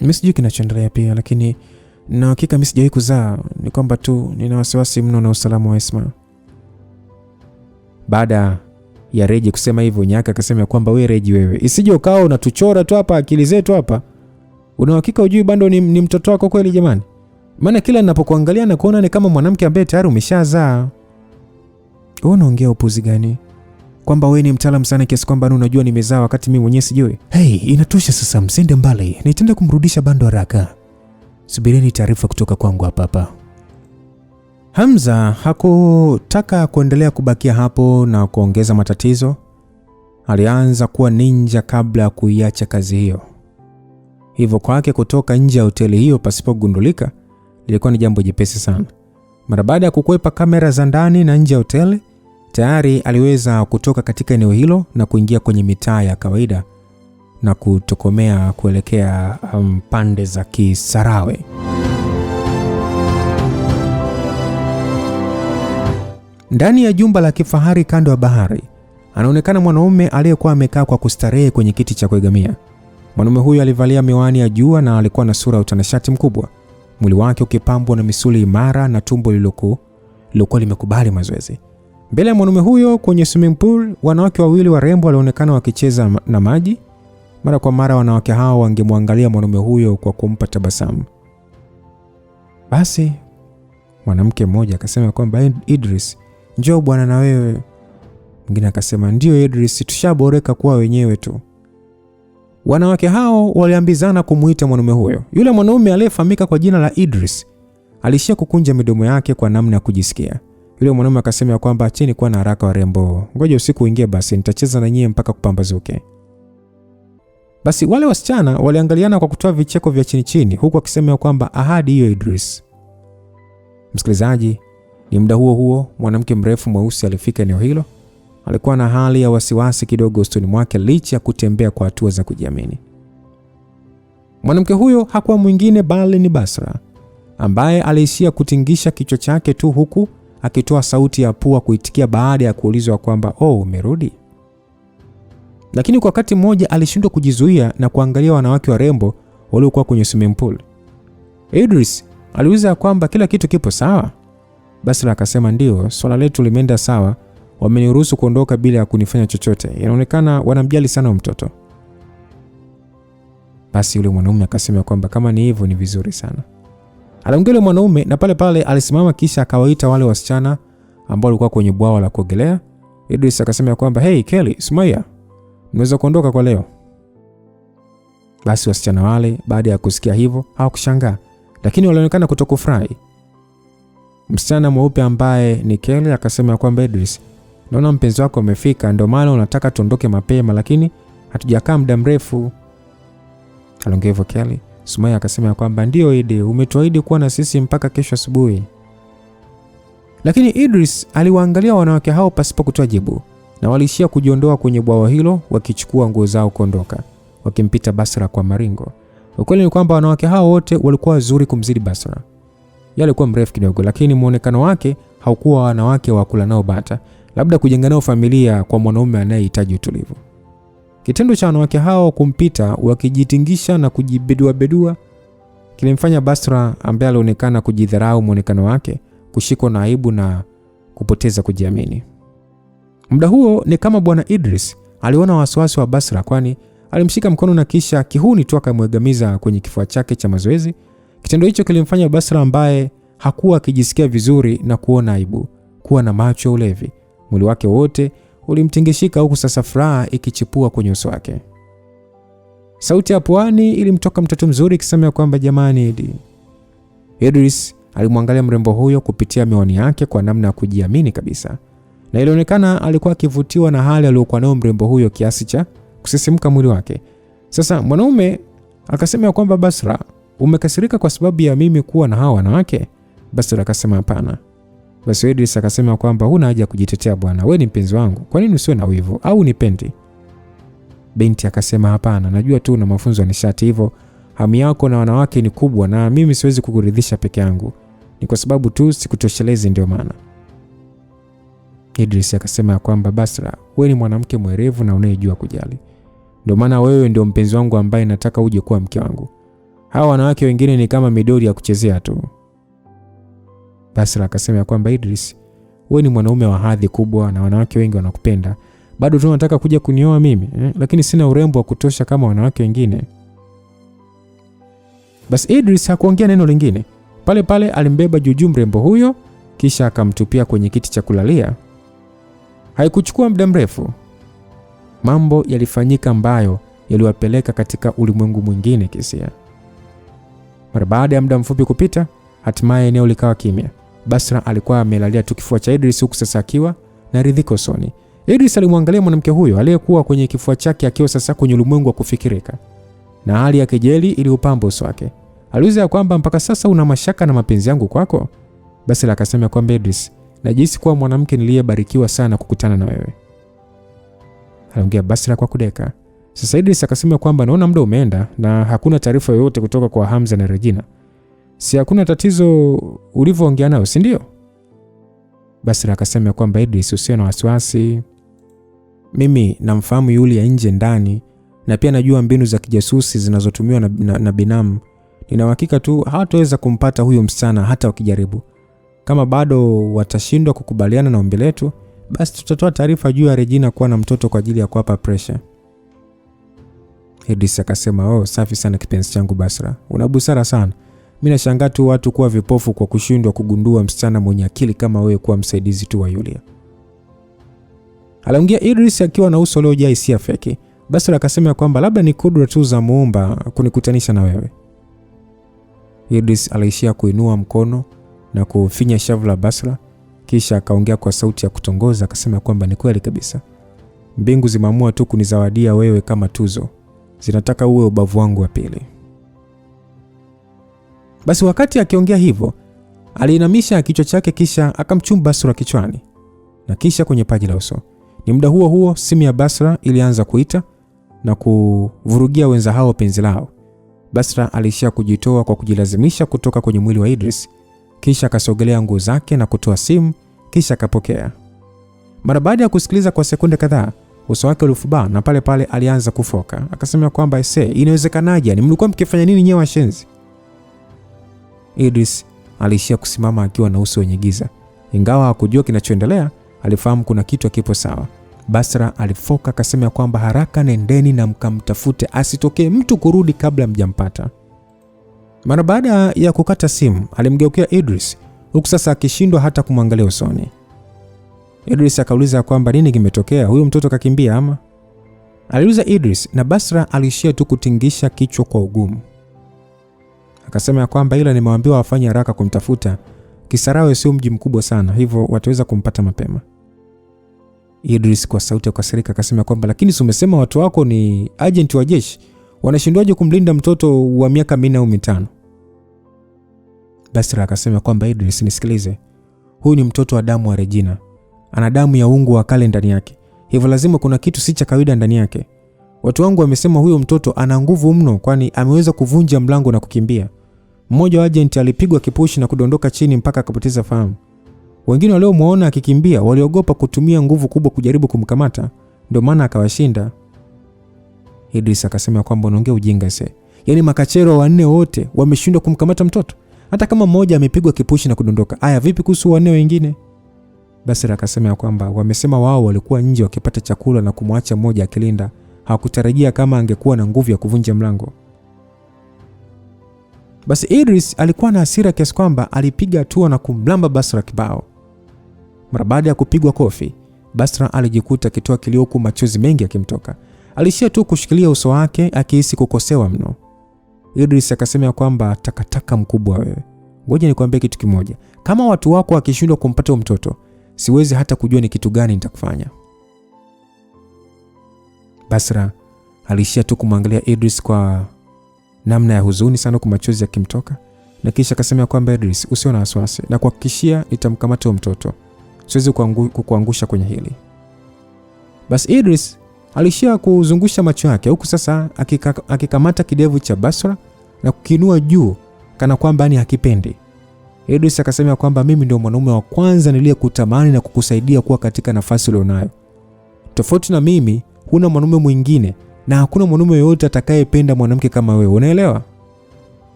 A: Mimi sijui kinachoendelea pia, lakini na hakika mimi sijawahi kuzaa. Ni kwamba tu nina wasiwasi mno na usalama wa Esma." Baada ya Reji kusema hivyo, Nyaka akasema kwamba wewe Reji, wewe isije ukao unatuchora tu hapa akili zetu hapa. Una hakika ujui bado ni mtoto wako kweli jamani? Maana kila ninapokuangalia na kuona ni kama mwanamke ambaye tayari umeshazaa. Wewe unaongea upuzi gani? Kwamba wewe ni mtaalamu sana kiasi kwamba unajua nimezaa wakati mimi mwenyewe sijui? Hey, inatosha sasa, msende mbali. Nitaenda kumrudisha Bando haraka. Subirini taarifa kutoka kwangu hapa. Hamza hakutaka kuendelea kubakia hapo na kuongeza matatizo. Alianza kuwa ninja kabla ya kuiacha kazi hiyo. Hivyo kwake kutoka nje ya hoteli hiyo pasipo kugundulika lilikuwa ni jambo jepesi sana. Mara baada ya kukwepa kamera za ndani na nje ya hoteli, tayari aliweza kutoka katika eneo hilo na kuingia kwenye mitaa ya kawaida na kutokomea kuelekea pande za Kisarawe. Ndani ya jumba la kifahari kando ya bahari, anaonekana mwanaume aliyekuwa amekaa kwa kustarehe kwenye kiti cha kuegamia. Mwanaume huyo alivalia miwani ya jua na alikuwa na sura ya utanashati mkubwa, mwili wake ukipambwa na misuli imara na tumbo lilokuwa limekubali mazoezi. Mbele ya mwanaume huyo kwenye swimming pool, wanawake wawili warembo walionekana wakicheza na maji. Mara kwa mara wanawake hao wangemwangalia mwanaume huyo kwa kumpa tabasamu. Basi mwanamke mmoja akasema kwamba Idris, njoo bwana na wewe. Mwingine akasema ndio Idris, tushaboreka kuwa wenyewe tu. Wanawake hao waliambizana kumuita mwanaume huyo. Yule mwanaume aliyefahamika kwa jina la Idris alishia kukunja midomo yake kwa namna ya kujisikia. Yule mwanaume akasema kwamba acheni kuwa na haraka warembo. Ngoja usiku uingie basi, nitacheza na nyie mpaka kupambazuke. Basi wale wasichana waliangaliana kwa kutoa vicheko vya chini chini huku akisema kwamba ahadi hiyo Idris. Msikilizaji, ni muda huo huo mwanamke mrefu mweusi alifika eneo hilo. Alikuwa na hali ya wasiwasi kidogo usoni mwake licha ya kutembea kwa hatua za kujiamini. Mwanamke huyo hakuwa mwingine bali ni Basra, ambaye aliishia kutingisha kichwa chake tu huku akitoa sauti ya pua kuitikia baada ya kuulizwa kwamba umerudi. Lakini kwa wakati mmoja alishindwa kujizuia na kuangalia wanawake warembo waliokuwa kwenye swimming pool. Idris aliuliza kwamba kila kitu kipo sawa. Basra akasema ndio, swala letu limeenda sawa. Wameniruhusu kuondoka bila ya kunifanya chochote. Inaonekana wanamjali sana mtoto. Basi yule mwanaume akasema kwamba kama ni hivyo ni vizuri sana. Aliongea yule mwanaume na pale pale alisimama kisha akawaita wale wasichana ambao walikuwa kwenye bwawa la kuogelea. Idris akasema kwamba hey Kelly, Sumaya, mnaweza kuondoka kwa leo. Basi wasichana wale baada ya kusikia hivyo hawakushangaa, lakini walionekana kutokufurahi. Msichana mweupe ambaye ni Kelly akasema kwamba Idris, naona mpenzi wako amefika, ndio maana unataka tuondoke mapema, lakini hatujakaa muda mrefu. Aliongea hivyo Kelly. Sumaya akasema kwamba ndio Idi, umetuahidi kuwa na sisi mpaka kesho asubuhi. Lakini Idris aliwaangalia wanawake hao pasipo kutoa jibu, na walishia kujiondoa kwenye bwawa hilo wakichukua nguo zao kuondoka, wakimpita Basra kwa maringo. Ukweli ni kwamba wanawake hao wote walikuwa wazuri kumzidi Basra. Yeye alikuwa mrefu kidogo, lakini muonekano wake haukuwa wanawake wa kula nao bata, labda kujenga nao familia kwa mwanaume anayehitaji utulivu. Kitendo cha wanawake hao kumpita wakijitingisha na kujibedua kilimfanya Basra, ambaye alionekana kujidharau muonekano wake, kushikwa na aibu na kupoteza kujiamini. Muda huo ni kama bwana Idris aliona wasiwasi wa Basra, kwani alimshika mkono na kisha kihuni tu akamwegamiza kwenye kifua chake cha mazoezi. Kitendo hicho kilimfanya Basra, ambaye hakuwa akijisikia vizuri na kuona aibu, kuwa na macho ya ulevi. Mwili wake wote ulimtingishika huku sasa furaha ikichipua kwenye uso wake. Sauti ya puani ilimtoka mtoto mzuri ikisema kwamba jamani Idi. Idris alimwangalia mrembo huyo kupitia miwani yake kwa namna ya kujiamini kabisa. Na ilionekana alikuwa akivutiwa na hali aliyokuwa nayo mrembo huyo kiasi cha kusisimka mwili wake. Sasa mwanaume akasema kwamba Basra, umekasirika kwa sababu ya mimi kuwa na hawa wanawake? Basra akasema hapana. Basi Idris akasema kwamba huna haja kujitetea bwana, wewe ni mpenzi wangu, kwa nini usiwe na wivu au nipendi? Binti akasema hapana, najua tu una mafunzo ya nishati, hivyo hamu yako na wanawake ni kubwa na mimi siwezi kukuridhisha peke yangu. Ni kwa sababu tu sikutoshelezi ndio maana. Idris akasema kwamba Basra, wewe ni mwanamke mwerevu na unayejua kujali. Ndio maana wewe ndio mpenzi wangu ambaye nataka uje kuwa mke wangu. Hawa wanawake wengine ni kama midori ya kuchezea tu. Basra akasema kwamba Idris, wewe ni mwanaume wa hadhi kubwa na wanawake wengi wanakupenda. Bado tu unataka kuja kunioa mimi, lakini sina urembo wa kutosha kama wanawake wengine. Basi Idris hakuongea neno lingine. Pale pale alimbeba juu mrembo huyo kisha akamtupia kwenye kiti cha kulalia. Haikuchukua muda mrefu, mambo yalifanyika ambayo yaliwapeleka katika ulimwengu mwingine kisia. Mara baada ya muda mfupi kupita, hatimaye eneo likawa kimya. Basra alikuwa amelalia tu kifua cha Idris huku sasa akiwa na ridhiko usoni. Idris alimwangalia mwanamke huyo aliyekuwa kwenye kifua chake akiwa sasa kwenye ulimwengu wa kufikirika. Na hali ya kejeli iliupamba uso wake. Aliuliza kwamba mpaka sasa una mashaka na mapenzi yangu kwako? Basra akasema kwamba Idris, najisi kuwa mwanamke niliyebarikiwa sana kukutana na wewe. Aliongea Basra kwa kudeka. Sasa Idris akasema kwamba naona muda umeenda na hakuna taarifa yoyote kutoka kwa Hamza na Regina. Si hakuna tatizo ulivyoongea nao, si ndio? Basra akasema kwamba Idris, usiwe na wasiwasi. Mimi namfahamu yule ya nje ndani na pia najua mbinu za kijasusi zinazotumiwa na binamu. Nina uhakika tu hawataweza kumpata huyo msichana hata wakijaribu. Kama bado watashindwa kukubaliana na ombi letu, basi tutatoa taarifa juu ya Regina kuwa na mtoto kwa ajili ya kuwapa pressure. Idris akasema, safi sana kipenzi changu Basra. Una busara sana. Mimi nashangaa tu watu kuwa vipofu kwa kushindwa kugundua msichana mwenye akili kama wewe kuwa msaidizi tu wa Yulia. Aliongea Idris akiwa na uso uliojaa hisia feki. Basra akasema kwamba labda ni kudra tu za Muumba kunikutanisha na wewe. Idris aliishia kuinua mkono na kufinya shavu la Basra, kisha akaongea kwa sauti ya kutongoza akasema kwamba ni kweli kabisa. Mbingu zimeamua tu kunizawadia wewe kama tuzo. Zinataka uwe ubavu wangu wa pili. Basi wakati akiongea hivyo, aliinamisha kichwa chake kisha akamchumba Basra kichwani na kisha kwenye paji la uso. Ni muda huo huo simu ya Basra ilianza kuita na kuvurugia wenza hao penzi lao. Basra alishia kujitoa kwa kujilazimisha kutoka kwenye mwili wa Idris, kisha akasogelea nguo zake na kutoa simu, kisha akapokea. Mara baada ya kusikiliza kwa sekunde kadhaa, uso wake ulifubaa na pale pale alianza kufoka. Akasema kwamba inawezekanaje? Ni mlikuwa mkifanya nini nyewe washenzi? Idris alishia kusimama akiwa na uso wenye giza. Ingawa hakujua kinachoendelea, alifahamu kuna kitu kipo sawa. Basra alifoka akasema kwamba haraka nendeni na mkamtafute, asitokee mtu kurudi kabla mjampata. Mara baada ya kukata simu, alimgeukia Idris huku sasa akishindwa hata kumwangalia usoni. Idris akauliza kwamba nini kimetokea, huyo mtoto kakimbia ama? Aliuliza Idris na Basra alishia tu kutingisha kichwa kwa ugumu. Akasema kwamba ila nimewaambiwa wafanye haraka kumtafuta. Kisarawe sio mji mkubwa sana, hivyo wataweza kumpata mapema. Idris kwa sauti ya kukasirika akasema kwamba lakini si umesema watu wako ni agent wa jeshi, wanashindwaje kumlinda mtoto wa miaka 4 au 5? Basra akasema kwamba Idris, nisikilize. Huyu ni mtoto wa damu wa Regina. Ana damu ya ungu wa kale ndani yake. Hivyo lazima kuna kitu si cha kawaida ndani yake. Watu wangu wamesema huyo mtoto ana nguvu mno kwani ameweza kuvunja mlango na kukimbia. Mmoja wa agent alipigwa kipushi na kudondoka chini mpaka akapoteza fahamu. Wengine waliomuona akikimbia waliogopa kutumia nguvu kubwa kujaribu kumkamata, ndio maana akawashinda. Idris akasema kwamba unaongea ujinga sasa. Yaani makachero 4 wote wameshindwa kumkamata mtoto? Hata kama mmoja amepigwa kipushi na kudondoka. Aya, vipi kuhusu 4 wengine? Basra akasema kwamba wamesema wao walikuwa nje wakipata chakula na kumwacha mmoja akilinda. Hawakutarajia kama angekuwa na nguvu ya kuvunja mlango. Basi Idris alikuwa na hasira kiasi kwamba alipiga hatua na kumlamba Basra kibao. Mara baada ya kupigwa kofi, Basra alijikuta akitoa kilio huku machozi mengi yakimtoka. Alishia tu kushikilia uso wake akihisi kukosewa mno. Idris akasema kwamba takataka mkubwa wewe. Ngoja nikwambie kitu kimoja. Kama watu wako wakishindwa kumpata mtoto, siwezi hata kujua ni kitu gani nitakufanya. Basra alishia tu kumwangalia Idris kwa namna ya huzuni sana kwa machozi yakimtoka, na kisha akasema kwamba Idris, usiwe na wasiwasi, na kuhakikishia nitamkamata mtoto. Siwezi kukuangusha kwenye hili. Bas Idris alishia kuzungusha macho yake huku sasa akikamata kidevu cha Basra na kukinua juu kana kwamba ni hakipendi. Idris akasema kwamba mimi ndio mwanaume wa kwanza niliyekutamani na kukusaidia kuwa katika nafasi ulionayo. Tofauti na mimi, huna mwanaume mwingine na hakuna mwanaume yoyote atakayependa mwanamke kama wewe, unaelewa?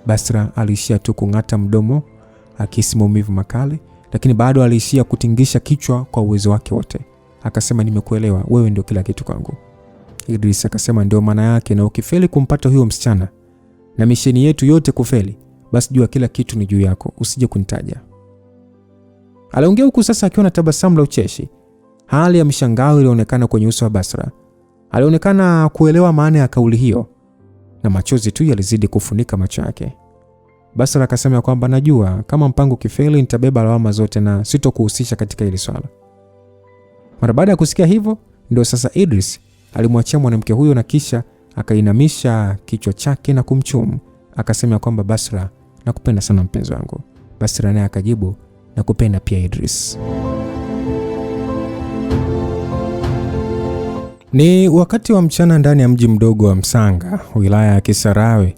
A: Basra alishia tu kung'ata mdomo akihisi maumivu makali, lakini bado alishia kutingisha kichwa kwa uwezo wake wote. Akasema nimekuelewa, wewe ndio kila kitu kwangu. Idris akasema ndio maana yake, na ukifeli kumpata huyo msichana na misheni yetu yote kufeli, basi jua kila kitu ni juu yako, usije kunitaja. Aliongea huku sasa akiwa na tabasamu la ucheshi. Hali ya mshangao ilionekana kwenye uso wa Basra. Alionekana kuelewa maana ya kauli hiyo, na machozi tu yalizidi kufunika macho yake. Basra akasema kwamba najua kama mpango kifeli nitabeba lawama zote na sitokuhusisha katika hili swala. Mara baada ya kusikia hivyo, ndio sasa Idris alimwachia mwanamke huyo na kisha akainamisha kichwa chake na kumchumu. Akasema kwamba Basra, nakupenda sana mpenzi wangu. Basra naye akajibu, nakupenda pia Idris. Ni wakati wa mchana ndani ya mji mdogo wa Msanga, wilaya ya Kisarawe.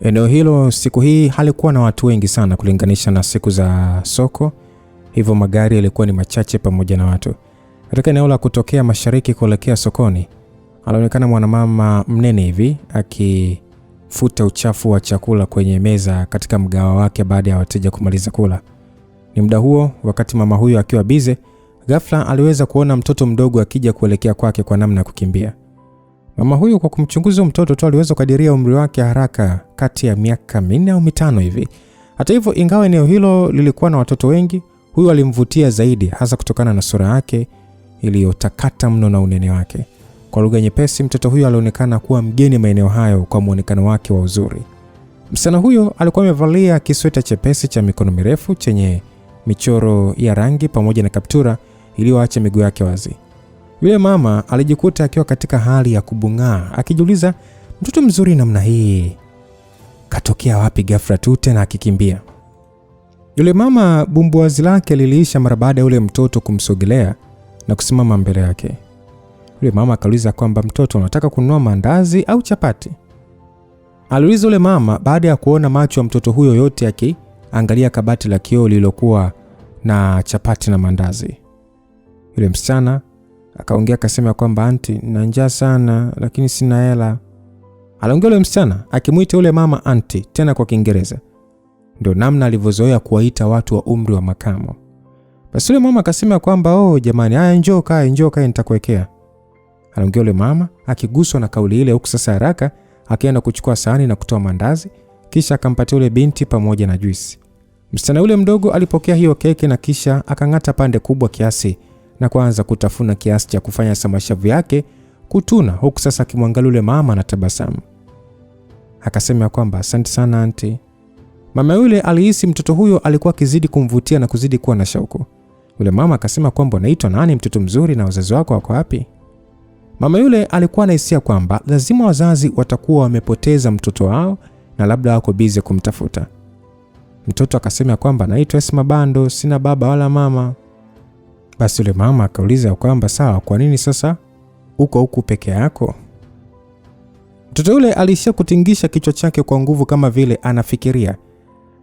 A: Eneo hilo siku hii halikuwa na watu wengi sana kulinganisha na siku za soko, hivyo magari yalikuwa ni machache pamoja na watu. Katika eneo la kutokea mashariki kuelekea sokoni, alionekana mwanamama mnene hivi akifuta uchafu wa chakula kwenye meza katika mgawa wake baada ya wateja kumaliza kula. Ni muda huo, wakati mama huyo akiwa bize, ghafla aliweza kuona mtoto mdogo akija kuelekea kwake kwa namna ya kukimbia. Mama huyo kwa kumchunguza mtoto tu aliweza kukadiria umri wake haraka, kati ya miaka 4 au 5 hivi. Hata hivyo, ingawa eneo hilo lilikuwa na watoto wengi, huyo alimvutia zaidi hasa kutokana na sura yake iliyotakata mno na unene wake. Kwa lugha nyepesi, mtoto huyo alionekana kuwa mgeni maeneo hayo kwa muonekano wake wa uzuri. Msichana huyo alikuwa amevalia kisweta chepesi cha mikono mirefu chenye michoro ya rangi pamoja na kaptura iliyoacha miguu yake wazi. Yule mama alijikuta akiwa katika hali ya kubung'aa, akijiuliza mtoto mzuri namna hii katokea wapi ghafla tu tena akikimbia. Yule mama bumbuazi lake liliisha mara baada ya yule mtoto kumsogelea na kusimama mbele yake. Yule mama akauliza kwamba mtoto, unataka kununua mandazi au chapati? Aliuliza yule mama baada ya kuona macho ya mtoto huyo yote akiangalia kabati la kioo lililokuwa na chapati na mandazi. Yule msichana akaongea akasema kwamba anti, nina njaa sana lakini sina hela. Aliongea yule msichana akimuita yule mama anti tena kwa Kiingereza. Ndio namna alivyozoea kuwaita watu wa umri wa makamo. Basi yule mama akasema kwamba jamani, haya njoo kae nitakuwekea. Aliongea yule mama akiguswa na kauli ile, huku sasa haraka akaenda kuchukua sahani na kutoa mandazi, kisha akampatia yule binti pamoja na juisi. Msichana yule mdogo alipokea hiyo keki na kisha akang'ata pande kubwa kiasi na kuanza kutafuna kiasi cha kufanya samashavu yake kutuna, huku sasa akimwangalia yule mama na tabasamu. Akasema kwamba asante sana auntie. Mama yule alihisi mtoto huyo alikuwa kizidi kumvutia na kuzidi kuwa na shauku. Yule mama akasema kwamba unaitwa nani mtoto mzuri na wazazi wako wako wapi? Mama yule alikuwa na hisia kwamba lazima wazazi watakuwa wamepoteza mtoto wao na labda wako busy kumtafuta. Mtoto akasema kwamba naitwa Esma Bando, sina baba wala mama. Basi yule mama akauliza kwamba sawa, kwa nini sasa uko huku peke yako? Mtoto yule alishia kutingisha kichwa chake kwa nguvu kama vile anafikiria,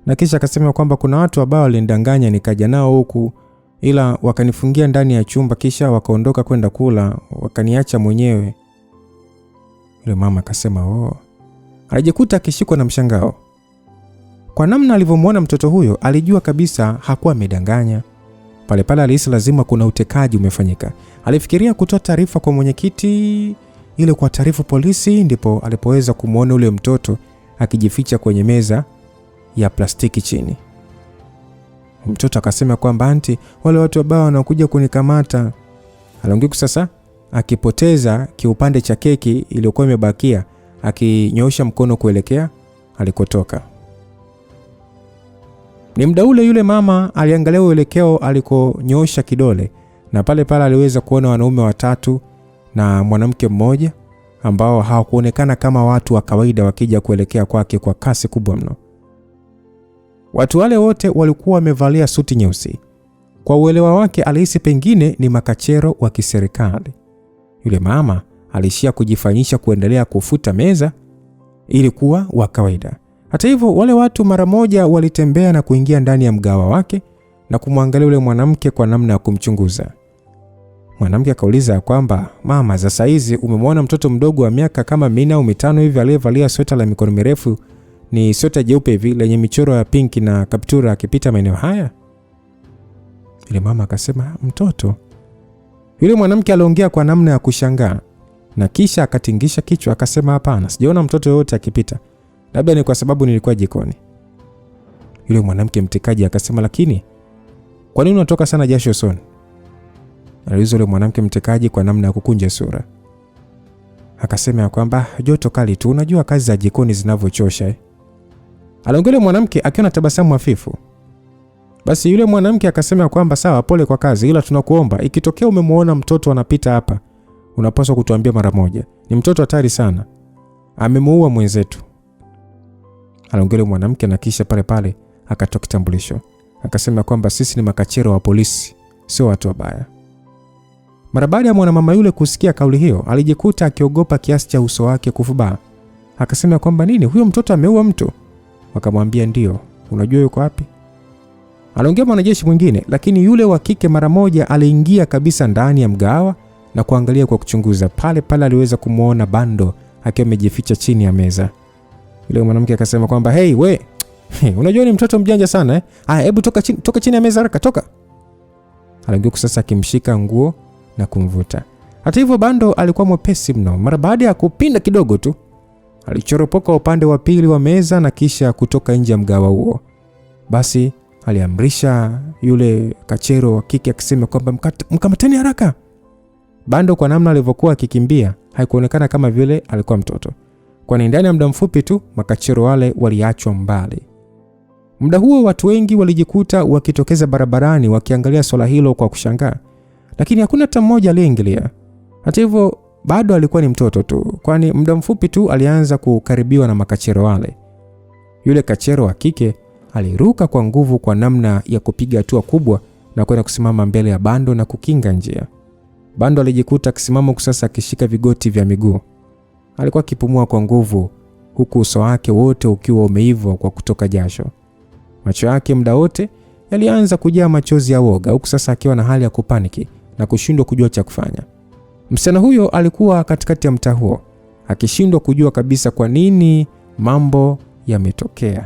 A: na kisha akasema kwamba kuna watu ambao walinidanganya nikaja nao huku, ila wakanifungia ndani ya chumba kisha wakaondoka kwenda kula, wakaniacha mwenyewe. Yule mama akasema alijikuta akishikwa na mshangao. Kwa namna alivyomwona mtoto huyo alijua kabisa hakuwa amedanganya. Pale pale alihisi lazima kuna utekaji umefanyika. Alifikiria kutoa taarifa kwa mwenyekiti ile kwa taarifa polisi, ndipo alipoweza kumuona ule mtoto akijificha kwenye meza ya plastiki chini. Mtoto akasema kwamba anti, wale watu wabaya wanakuja kunikamata. Alongeku sasa akipoteza kiupande cha keki iliyokuwa imebakia, akinyoosha mkono kuelekea alikotoka. Ni muda ule yule mama aliangalia uelekeo alikonyoosha kidole, na pale pale aliweza kuona wanaume watatu na mwanamke mmoja ambao hawakuonekana kama watu wa kawaida wakija kuelekea kwake kwa kasi kubwa mno. Watu wale wote walikuwa wamevalia suti nyeusi. Kwa uelewa wake alihisi pengine ni makachero wa kiserikali. Yule mama alishia kujifanyisha kuendelea kufuta meza ili kuwa wa kawaida. Hata hivyo wale watu mara moja walitembea na kuingia ndani ya mgawa wake na kumwangalia yule mwanamke kwa namna ya kumchunguza. Mwanamke akauliza kwamba, mama, za saizi umemwona mtoto mdogo wa miaka kama 4 au 5 hivi aliyevalia sweta la mikono mirefu, ni sweta jeupe hivi lenye michoro ya pinki na kaptura akipita maeneo haya? Yule mama akasema, mtoto. Yule mwanamke aliongea kwa namna ya kushangaa na kisha akatingisha kichwa akasema, hapana, sijaona mtoto yote akipita. Labda ni kwa sababu nilikuwa jikoni. Yule mwanamke mtikaji akasema, lakini kwa nini unatoka sana jasho usoni? Aliuliza yule mwanamke mtikaji kwa namna ya kukunja sura. Akasema kwamba joto kali tu, unajua kazi za jikoni zinavyochosha. Aliongea yule mwanamke akiwa na tabasamu hafifu. Basi yule mwanamke akasema kwamba sawa, pole kwa kazi, ila tunakuomba ikitokea umemwona mtoto anapita hapa, unapaswa kutuambia mara moja. Ni mtoto hatari sana. Amemuua mwenzetu. Aliongea yule mwanamke na kisha pale pale akatoa kitambulisho. Akasema kwamba sisi ni makachero wa polisi, sio watu wabaya. Mara baada ya mwanamama yule kusikia kauli hiyo, alijikuta akiogopa kiasi cha uso wake kufubaa. Akasema kwamba nini, huyo mtoto ameua mtu? Wakamwambia ndio. Unajua yuko wapi? Aliongea mwanajeshi mwingine, lakini yule wa kike mara moja aliingia kabisa ndani ya mgawa na kuangalia kwa kuchunguza. Pale pale aliweza kumuona Bando akiwa amejificha chini ya meza. Yule mwanamke akasema kwamba hey we, unajua ni mtoto mjanja sana hebu toka chini ya meza haraka, toka. Aliongea sasa akimshika nguo na kumvuta. Hata hivyo Bando alikuwa mwepesi mno. Mara baada ya kupinda kidogo tu, alichoropoka upande wa pili wa meza na kisha kutoka nje ya mgawa huo. Basi aliamrisha yule kachero wa kike akisema kwamba mkamateni haraka. Bando kwa namna alivyokuwa akikimbia haikuonekana kama vile alikuwa mtoto, kwani ndani ya muda mfupi tu makachero wale waliachwa mbali. Muda huo watu wengi walijikuta wakitokeza barabarani wakiangalia swala hilo kwa kushangaa, lakini hakuna hata mmoja aliyeingilia. Hata hivyo bado alikuwa ni mtoto tu, kwani muda mfupi tu alianza kukaribiwa na makachero wale. Yule kachero wa kike aliruka kwa nguvu kwa namna ya kupiga hatua kubwa na kwenda kusimama mbele ya Bando na kukinga njia. Bando alijikuta akisimama sasa akishika vigoti vya miguu. Alikuwa akipumua kwa nguvu huku uso wake wote ukiwa umeiva kwa kutoka jasho. Macho yake muda wote yalianza kujaa machozi ya woga, huku sasa akiwa na hali ya kupaniki na kushindwa kujua cha kufanya. Msichana huyo alikuwa katikati ya mtaa huo, akishindwa kujua kabisa kwa nini mambo yametokea.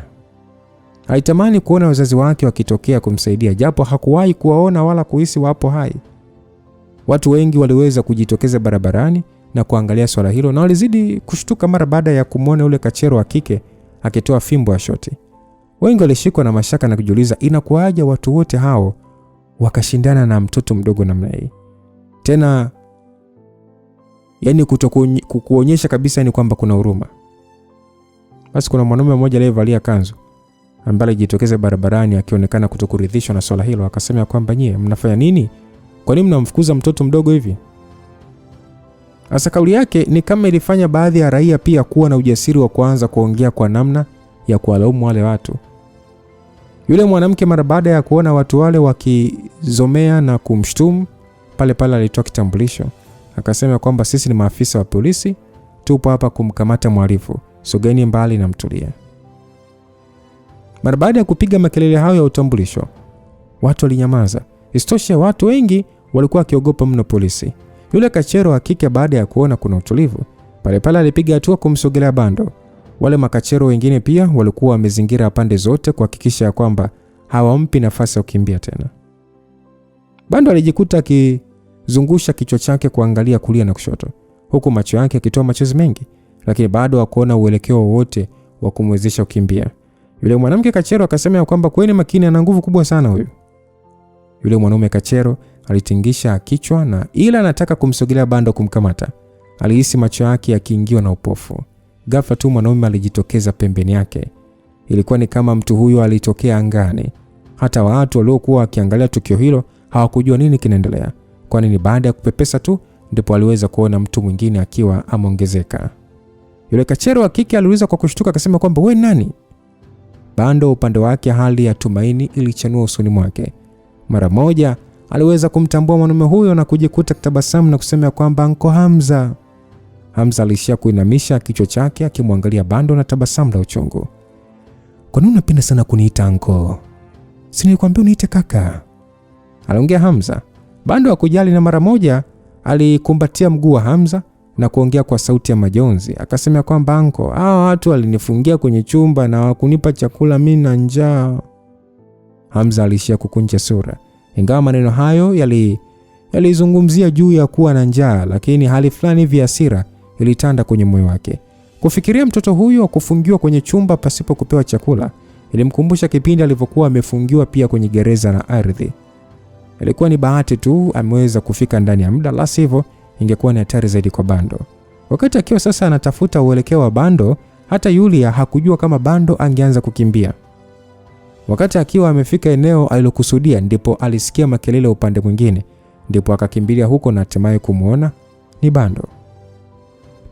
A: Alitamani kuona wazazi wake wakitokea kumsaidia, japo hakuwahi kuwaona wala kuhisi wapo hai. Watu wengi waliweza kujitokeza barabarani na kuangalia swala hilo, na walizidi kushtuka mara baada ya kumwona yule kachero wa kike akitoa fimbo ya shoti. Wengi walishikwa na mashaka na kujiuliza inakuaje watu wote hao wakashindana na mtoto mdogo namna hii. Tena yani kuonyesha kabisa ni kwamba kuna huruma. Basi kuna mwanaume mmoja aliyevalia kanzu ambaye alijitokeza barabarani akionekana kutokuridhishwa na swala hilo, akasema kwamba nyie mnafanya nini? Kwa nini mnamfukuza mtoto mdogo hivi? Asa kauli yake ni kama ilifanya baadhi ya raia pia kuwa na ujasiri wa kuanza kuongea kwa namna ya kuwalaumu wale watu. Yule mwanamke mara baada ya kuona watu wale wakizomea na kumshtumu, pale pale alitoa kitambulisho. Akasema kwamba sisi ni maafisa wa polisi, tupo hapa kumkamata mhalifu. Sogeni mbali na mtulie. Mara baada ya kupiga makelele hayo ya utambulisho, watu walinyamaza. Isitoshe watu wengi walikuwa wakiogopa mno polisi. Yule kachero wa kike baada ya kuona kuna utulivu, pale pale alipiga hatua kumsogelea Bando. Wale makachero wengine pia walikuwa wamezingira pande zote kuhakikisha kwamba hawampi nafasi ya kukimbia tena. Bando alijikuta akizungusha kichwa chake kuangalia kulia na kushoto, huku macho yake yakitoa machozi mengi, lakini bado hakuona uelekeo wowote wa kumwezesha kukimbia. Yule mwanamke kachero akasema ya kwamba kwani makini ana nguvu kubwa sana huyu. Yule mwanaume kachero alitingisha kichwa na ila anataka kumsogelea Bando kumkamata. Alihisi macho yake yakiingiwa na upofu. Ghafla tu mwanaume alijitokeza pembeni yake. Ilikuwa ni kama mtu huyo alitokea angani. Hata watu waliokuwa wakiangalia tukio hilo hawakujua nini kinaendelea, kwani ni baada ya kupepesa tu ndipo aliweza kuona mtu mwingine akiwa ameongezeka. Yule kachero wa kike aliuliza kwa kushtuka akasema kwamba wewe nani? Bando upande wake hali ya tumaini ilichanua usoni mwake. Mara moja aliweza kumtambua mwanaume huyo na kujikuta kitabasamu na kusema kwamba Anko Hamza. Hamza alishia kuinamisha kichwa chake akimwangalia Bando na tabasamu la uchungu. Kwa nini unapenda sana kuniita anko? Si nilikwambia uniite kaka? Aliongea Hamza. Bando hakujali na mara moja alikumbatia mguu wa Hamza na kuongea kwa sauti ya majonzi. Akasema kwamba anko, hao watu walinifungia kwenye chumba na hawakunipa chakula, mimi na njaa. Hamza alishia kukunja sura. Ingawa maneno hayo yalizungumzia juu ya kuwa na njaa, lakini hali fulani hivi hasira ilitanda kwenye moyo wake. Kufikiria mtoto huyo kufungiwa kwenye chumba pasipo kupewa chakula ilimkumbusha kipindi alivyokuwa amefungiwa pia kwenye gereza la ardhi. Ilikuwa ni bahati tu ameweza kufika ndani ya muda, la sivyo ingekuwa ni hatari zaidi kwa Bando. Wakati akiwa sasa anatafuta uelekeo wa Bando, hata Yulia hakujua kama Bando angeanza kukimbia. Wakati akiwa amefika eneo alilokusudia, ndipo alisikia makelele upande mwingine, ndipo akakimbilia huko na hatimaye kumuona ni Bando.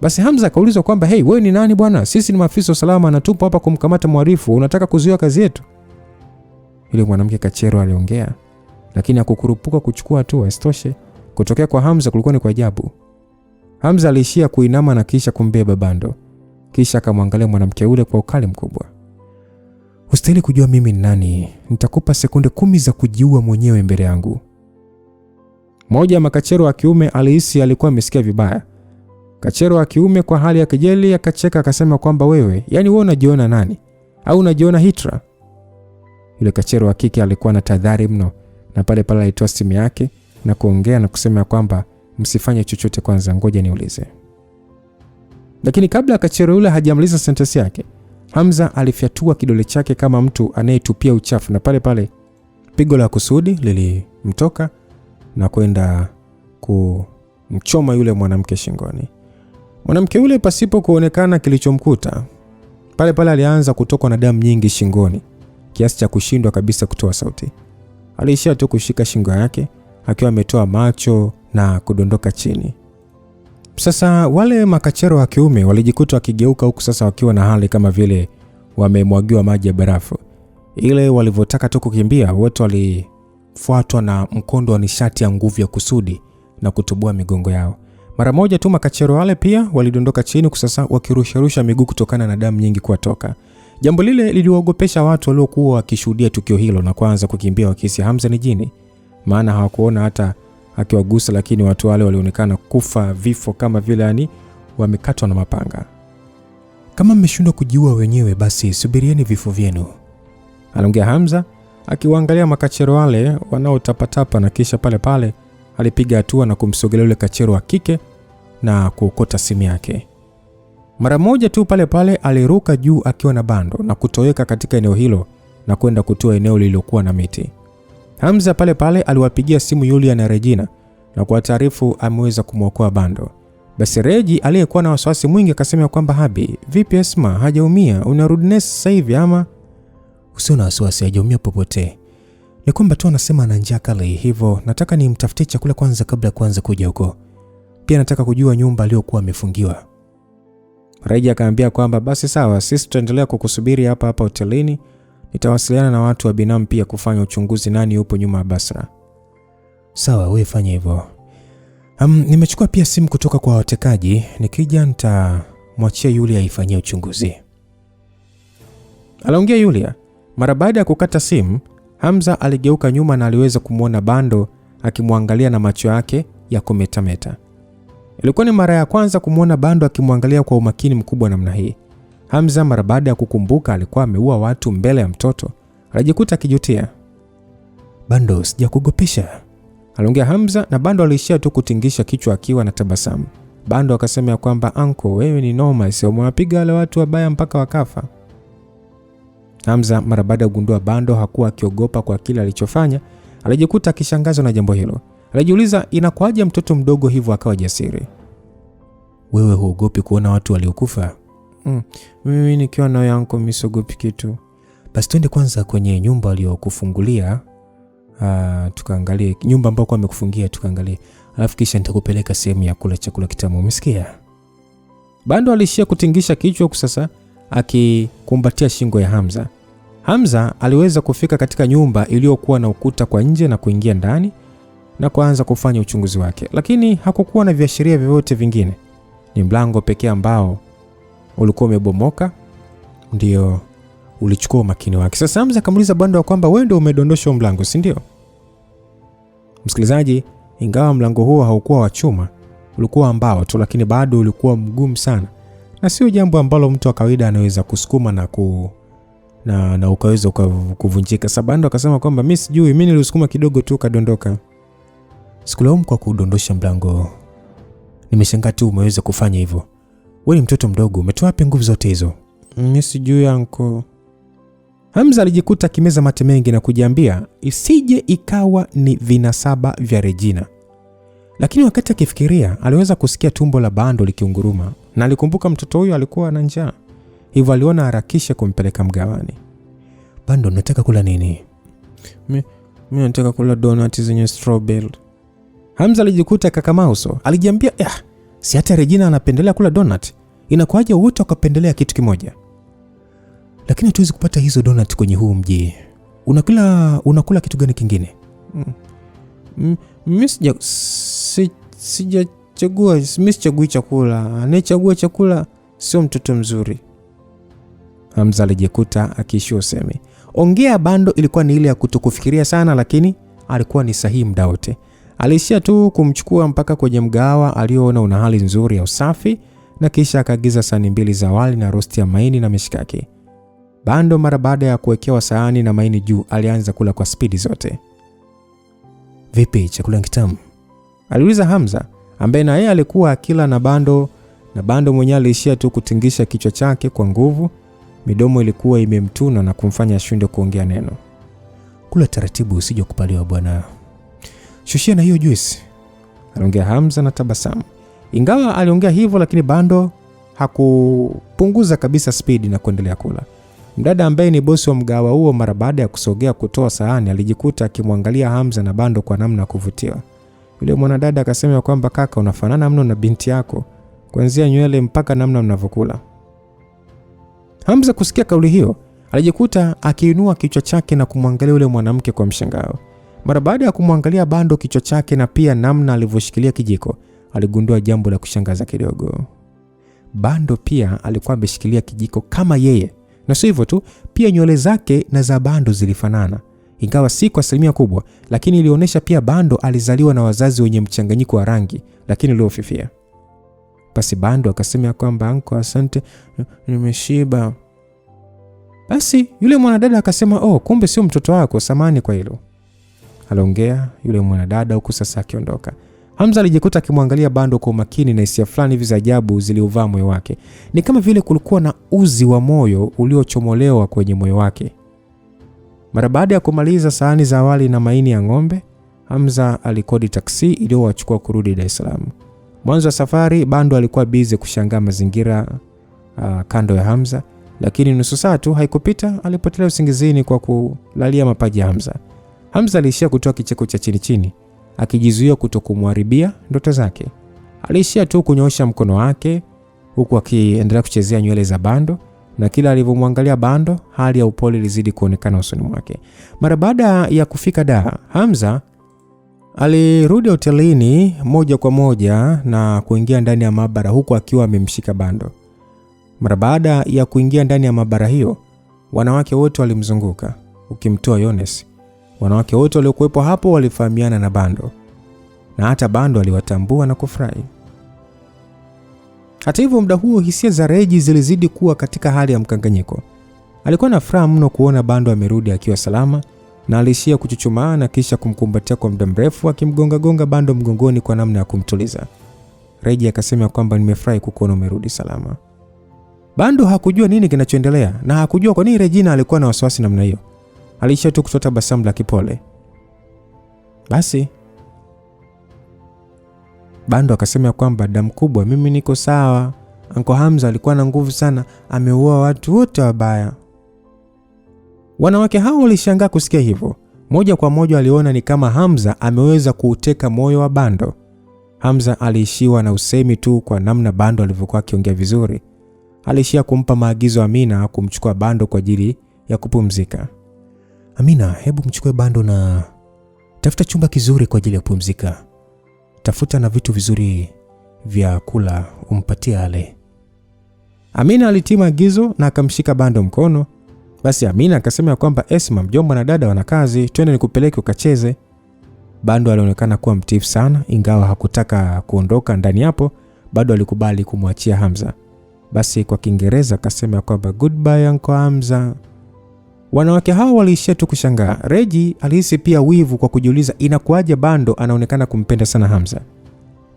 A: Basi Hamza akaulizwa kwamba hey, wewe ni nani bwana? Sisi ni maafisa usalama na tupo hapa kumkamata mhalifu, unataka kuzuia kazi yetu? Yule mwanamke kachero aliongea, lakini hakukurupuka kuchukua hatua. Isitoshe, kutokea kwa Hamza kulikuwa ni kwa ajabu. Hamza aliishia kuinama na kisha kumbeba Bando. Kisha akamwangalia mwanamke yule kwa ukali mkubwa. Ustahili kujua mimi ni nani. Nitakupa sekunde 10 za kujiua mwenyewe mbele yangu. Mmoja ya makachero wa kiume alihisi alikuwa amesikia vibaya. Kachero wa kiume kwa hali ya kejeli akacheka akasema kwamba wewe, yani wewe unajiona nani? Au unajiona Hitra? Yule kachero wa kike alikuwa na tahadhari mno na pale pale alitoa simu yake na kuongea na kusema kwamba msifanye chochote kwanza, ngoja niulize. Lakini kabla kachero yule hajamaliza sentensi yake, Hamza alifyatua kidole chake kama mtu anayetupia uchafu na pale pale pigo la kusudi lilimtoka na kwenda kumchoma yule mwanamke shingoni. Mwanamke yule pasipo kuonekana kilichomkuta, pale pale alianza kutokwa na damu nyingi shingoni kiasi cha kushindwa kabisa kutoa sauti. Aliishia tu kushika shingo yake akiwa ametoa macho na kudondoka chini. Sasa wale makachero wa kiume walijikuta wakigeuka huku sasa wakiwa na hali kama vile wamemwagiwa maji ya barafu. Ile walivyotaka tu kukimbia, wote walifuatwa na mkondo wa nishati ya nguvu ya kusudi na kutubua migongo yao. Mara moja tu makachero wale pia walidondoka chini kusasa wakirusharusha miguu kutokana na damu nyingi kuwatoka. Jambo lile liliwaogopesha watu waliokuwa wakishuhudia tukio hilo na kuanza kukimbia wakisi Hamza ni jini. Maana hawakuona hata akiwagusa, lakini watu wale walionekana kufa vifo kama vile yani wamekatwa na mapanga. Kama mmeshindwa kujiua wenyewe basi subirieni vifo vyenu, aliongea Hamza akiwaangalia makachero wale wanaotapatapa, na kisha pale pale alipiga hatua na kumsogelea yule kachero wa kike na kuokota simu yake. Mara moja tu pale pale aliruka juu akiwa na Bando na kutoweka katika eneo hilo na kwenda kutoa eneo lililokuwa na miti. Hamza pale pale aliwapigia simu Yulia na Regina na kwa taarifu ameweza kumwokoa Bando. Basi Regi aliyekuwa na wasiwasi mwingi akasema kwamba Habi, vipi Esma, hajaumia? Unarudi nesi sasa hivi ama? Usiona wasiwasi, hajaumia popote. Ni kwamba tu anasema ana njaa kali, hivyo nataka nimtafutie chakula kwanza kabla kuanza kuja huko. Pia nataka kujua nyumba aliyokuwa amefungiwa. Regi akaambia kwamba basi sawa, sisi tutaendelea kukusubiri hapa hapa hotelini. Nitawasiliana na watu wa binamu pia kufanya uchunguzi nani yupo nyuma ya Basra. Sawa, wewe fanya hivyo. Nimechukua pia simu kutoka kwa watekaji, nikija nitamwachia Yulia aifanyie uchunguzi, aliongea Yulia. Mara baada ya kukata simu, Hamza aligeuka nyuma na aliweza kumuona Bando akimwangalia na macho yake ya kumetameta. Ilikuwa ni mara ya kwanza kumuona Bando akimwangalia kwa umakini mkubwa namna hii. Hamza mara baada ya kukumbuka alikuwa ameua watu mbele ya mtoto, alijikuta akijutia. Bando, sijakugopesha, aliongea Hamza, na Bando alishia tu kutingisha kichwa akiwa na tabasamu. Bando akasema ya kwamba anko, wewe ni noma, sio mwapiga wale watu wabaya mpaka wakafa. Hamza mara baada ya kugundua Bando hakuwa akiogopa kwa kile alichofanya, alijikuta akishangazwa na jambo hilo. Alijiuliza inakuaje mtoto mdogo hivyo akawa jasiri. Wewe huogopi kuona watu waliokufa? Mimi nikiwa na yanko mimi siogopi kitu. Basi twende kwanza kwenye nyumba aliyokufungulia. Tukaangalie nyumba ambayo amekufungia tukaangalie. Alafu kisha nitakupeleka sehemu ya kula chakula kitamu, umesikia? Bando alishia kutingisha kichwa sasa akikumbatia shingo ya Hamza. Hamza aliweza kufika katika nyumba iliyokuwa na ukuta kwa nje na kuingia ndani na kuanza kufanya uchunguzi wake, lakini hakukuwa na viashiria vyovyote vingine. Ni mlango pekee ambao ulikuwa umebomoka ndio ulichukua makini wake. Sasa Hamza akamuuliza Bando kwamba wewe ndio umedondosha mlango, si ndio? Msikilizaji, ingawa mlango huo haukuwa wa chuma, ulikuwa mbao tu, lakini bado ulikuwa mgumu sana. Na sio jambo ambalo mtu wa kawaida anaweza kusukuma na ukaweza kuvunjika. Sasa Bando akasema kwamba mimi sijui, mimi nilisukuma kidogo tu kadondoka. Sikulaumu kwa kudondosha mlango. Nimeshangaa tu umeweza kufanya hivyo. Wewe ni mtoto mdogo, umetoa wapi nguvu zote hizo? Mimi sijui anko. Hamza alijikuta kimeza mate mengi na kujiambia isije ikawa ni vinasaba vya Regina. Lakini wakati akifikiria, aliweza kusikia tumbo la Bando likiunguruma na alikumbuka mtoto huyo alikuwa na njaa. Hivyo aliona harakisha kumpeleka mgawani. Bando, nataka kula nini? Mimi nataka kula donut zenye strawberry. Hamza alijikuta kakamauso. Alijiambia, si hata Regina anapendelea kula donut. Inakuaje wote wakapendelea kitu kimoja? Lakini tuwezi kupata hizo donut kwenye huu mji. Unakula kitu gani kingine? Mimi sijachagua, mimi sichagui chakula. Anayechagua chakula sio mtoto mzuri. Hamza alijikuta akiishia usemi. Ongea Bando ilikuwa ni ile ya kutokufikiria sana, lakini alikuwa ni sahihi muda wote. Alishia tu kumchukua mpaka kwenye mgawa aliyoona una hali nzuri ya usafi na kisha akaagiza sahani 2 za wali na rosti ya maini na mishikaki. Bando mara baada ya kuwekewa sahani na maini juu alianza kula kwa spidi zote. Vipi, chakula kitamu? Aliuliza Hamza ambaye na yeye alikuwa akila na Bando mwenyewe alishia tu kutingisha kichwa chake kwa nguvu. Midomo ilikuwa imemtuna na kumfanya ashinde kuongea neno. Kula taratibu usije kupaliwa bwana. Shushia na hiyo juice. Aliongea Hamza na tabasamu. Ingawa aliongea hivyo, lakini Bando hakupunguza kabisa spidi na kuendelea kula. Mdada ambaye ni bosi wa mgawa huo mara baada ya kusogea kutoa sahani alijikuta akimwangalia Hamza na Bando kwa namna kuvutiwa. Yule mwanadada akasema kwamba kaka, unafanana mno na binti yako, kuanzia nywele mpaka namna mnavyokula. Hamza kusikia kauli hiyo, alijikuta akiinua kichwa chake na kumwangalia yule mwanamke kwa mshangao. Mara baada ya kumwangalia Bando kichwa chake na pia namna alivyoshikilia kijiko, aligundua jambo la kushangaza kidogo. Bando pia alikuwa ameshikilia kijiko kama yeye. Na sio hivyo tu, pia nywele zake na za Bando zilifanana. Ingawa si kwa asilimia kubwa, lakini ilionyesha pia Bando alizaliwa na wazazi wenye mchanganyiko wa rangi, lakini uliofifia. Basi Bando akasema kwamba anko, asante, nimeshiba. Basi yule mwanadada akasema, kumbe sio mtoto wako, samani kwa hilo. Aliongea yule mwanadada huku sasa akiondoka. Hamza alijikuta akimwangalia Bando kwa makini na hisia fulani hivi za ajabu ziliovaa moyo wake. Ni kama vile kulikuwa na uzi wa moyo uliochomolewa kwenye moyo wake. Mara baada ya kumaliza sahani za wali na maini ya ng'ombe, Hamza alikodi taksi iliyowachukua kurudi Dar es Salaam. Mwanzo wa safari Bando alikuwa busy kushangaa mazingira kando ya Hamza, lakini nusu saa tu haikupita alipotelea usingizini kwa kulalia mapaji ya Hamza. Hamza aliishia kutoa kicheko cha chini chini, akijizuia kutokumharibia ndoto zake. Aliishia tu kunyoosha mkono wake huku akiendelea kuchezea nywele za Bando, na kila alivyomwangalia Bando hali ya upole ilizidi kuonekana usoni mwake. Mara baada ya kufika Dar, Hamza alirudi hotelini moja kwa moja na kuingia ndani ya maabara huku akiwa amemshika Bando. Mara baada ya kuingia ndani ya maabara hiyo, wanawake wote walimzunguka ukimtoa Yones. Wanawake wote waliokuwepo hapo walifahamiana na Bando, na hata Bando aliwatambua na kufurahi. Hata hivyo, muda huo hisia za Reji zilizidi kuwa katika hali ya mkanganyiko. Alikuwa na furaha mno kuona Bando amerudi akiwa salama, na alishia kuchuchumaa na kisha kumkumbatia kwa muda mrefu akimgonga Bando mgongoni kwa namna ya kumtuliza. Reji akasema kwamba nimefurahi kukuona umerudi salama. Bando hakujua nini kinachoendelea na hakujua kwa nini Regina alikuwa na wasiwasi namna hiyo. Aliishia tu kutoa tabasamu la kipole. Basi Bando akasema kwamba damu kubwa, mimi niko sawa. Uncle Hamza alikuwa na nguvu sana, ameua watu wote wabaya. Wanawake hao walishangaa kusikia hivyo. Moja kwa moja waliona ni kama Hamza ameweza kuuteka moyo wa Bando. Hamza aliishiwa na usemi tu kwa namna Bando alivyokuwa akiongea vizuri. Aliishia kumpa maagizo Amina kumchukua Bando kwa ajili ya kupumzika. Amina, hebu mchukue Bando na tafuta chumba kizuri kwa ajili ya kupumzika. Tafuta na vitu vizuri vya kula umpatie ale. Amina alitii maagizo na akamshika Bando mkono. Basi Amina akasema kwamba Esma, mjomba na dada wana kazi, twende nikupeleke ukacheze. Bando alionekana kuwa mtiifu sana, ingawa hakutaka kuondoka ndani hapo, bado alikubali kumwachia Hamza. Basi kwa Kiingereza akasema kwamba goodbye Uncle Hamza. Wanawake hao waliishia tu kushangaa. Reji alihisi pia wivu kwa kujiuliza inakuaje Bando anaonekana kumpenda sana Hamza.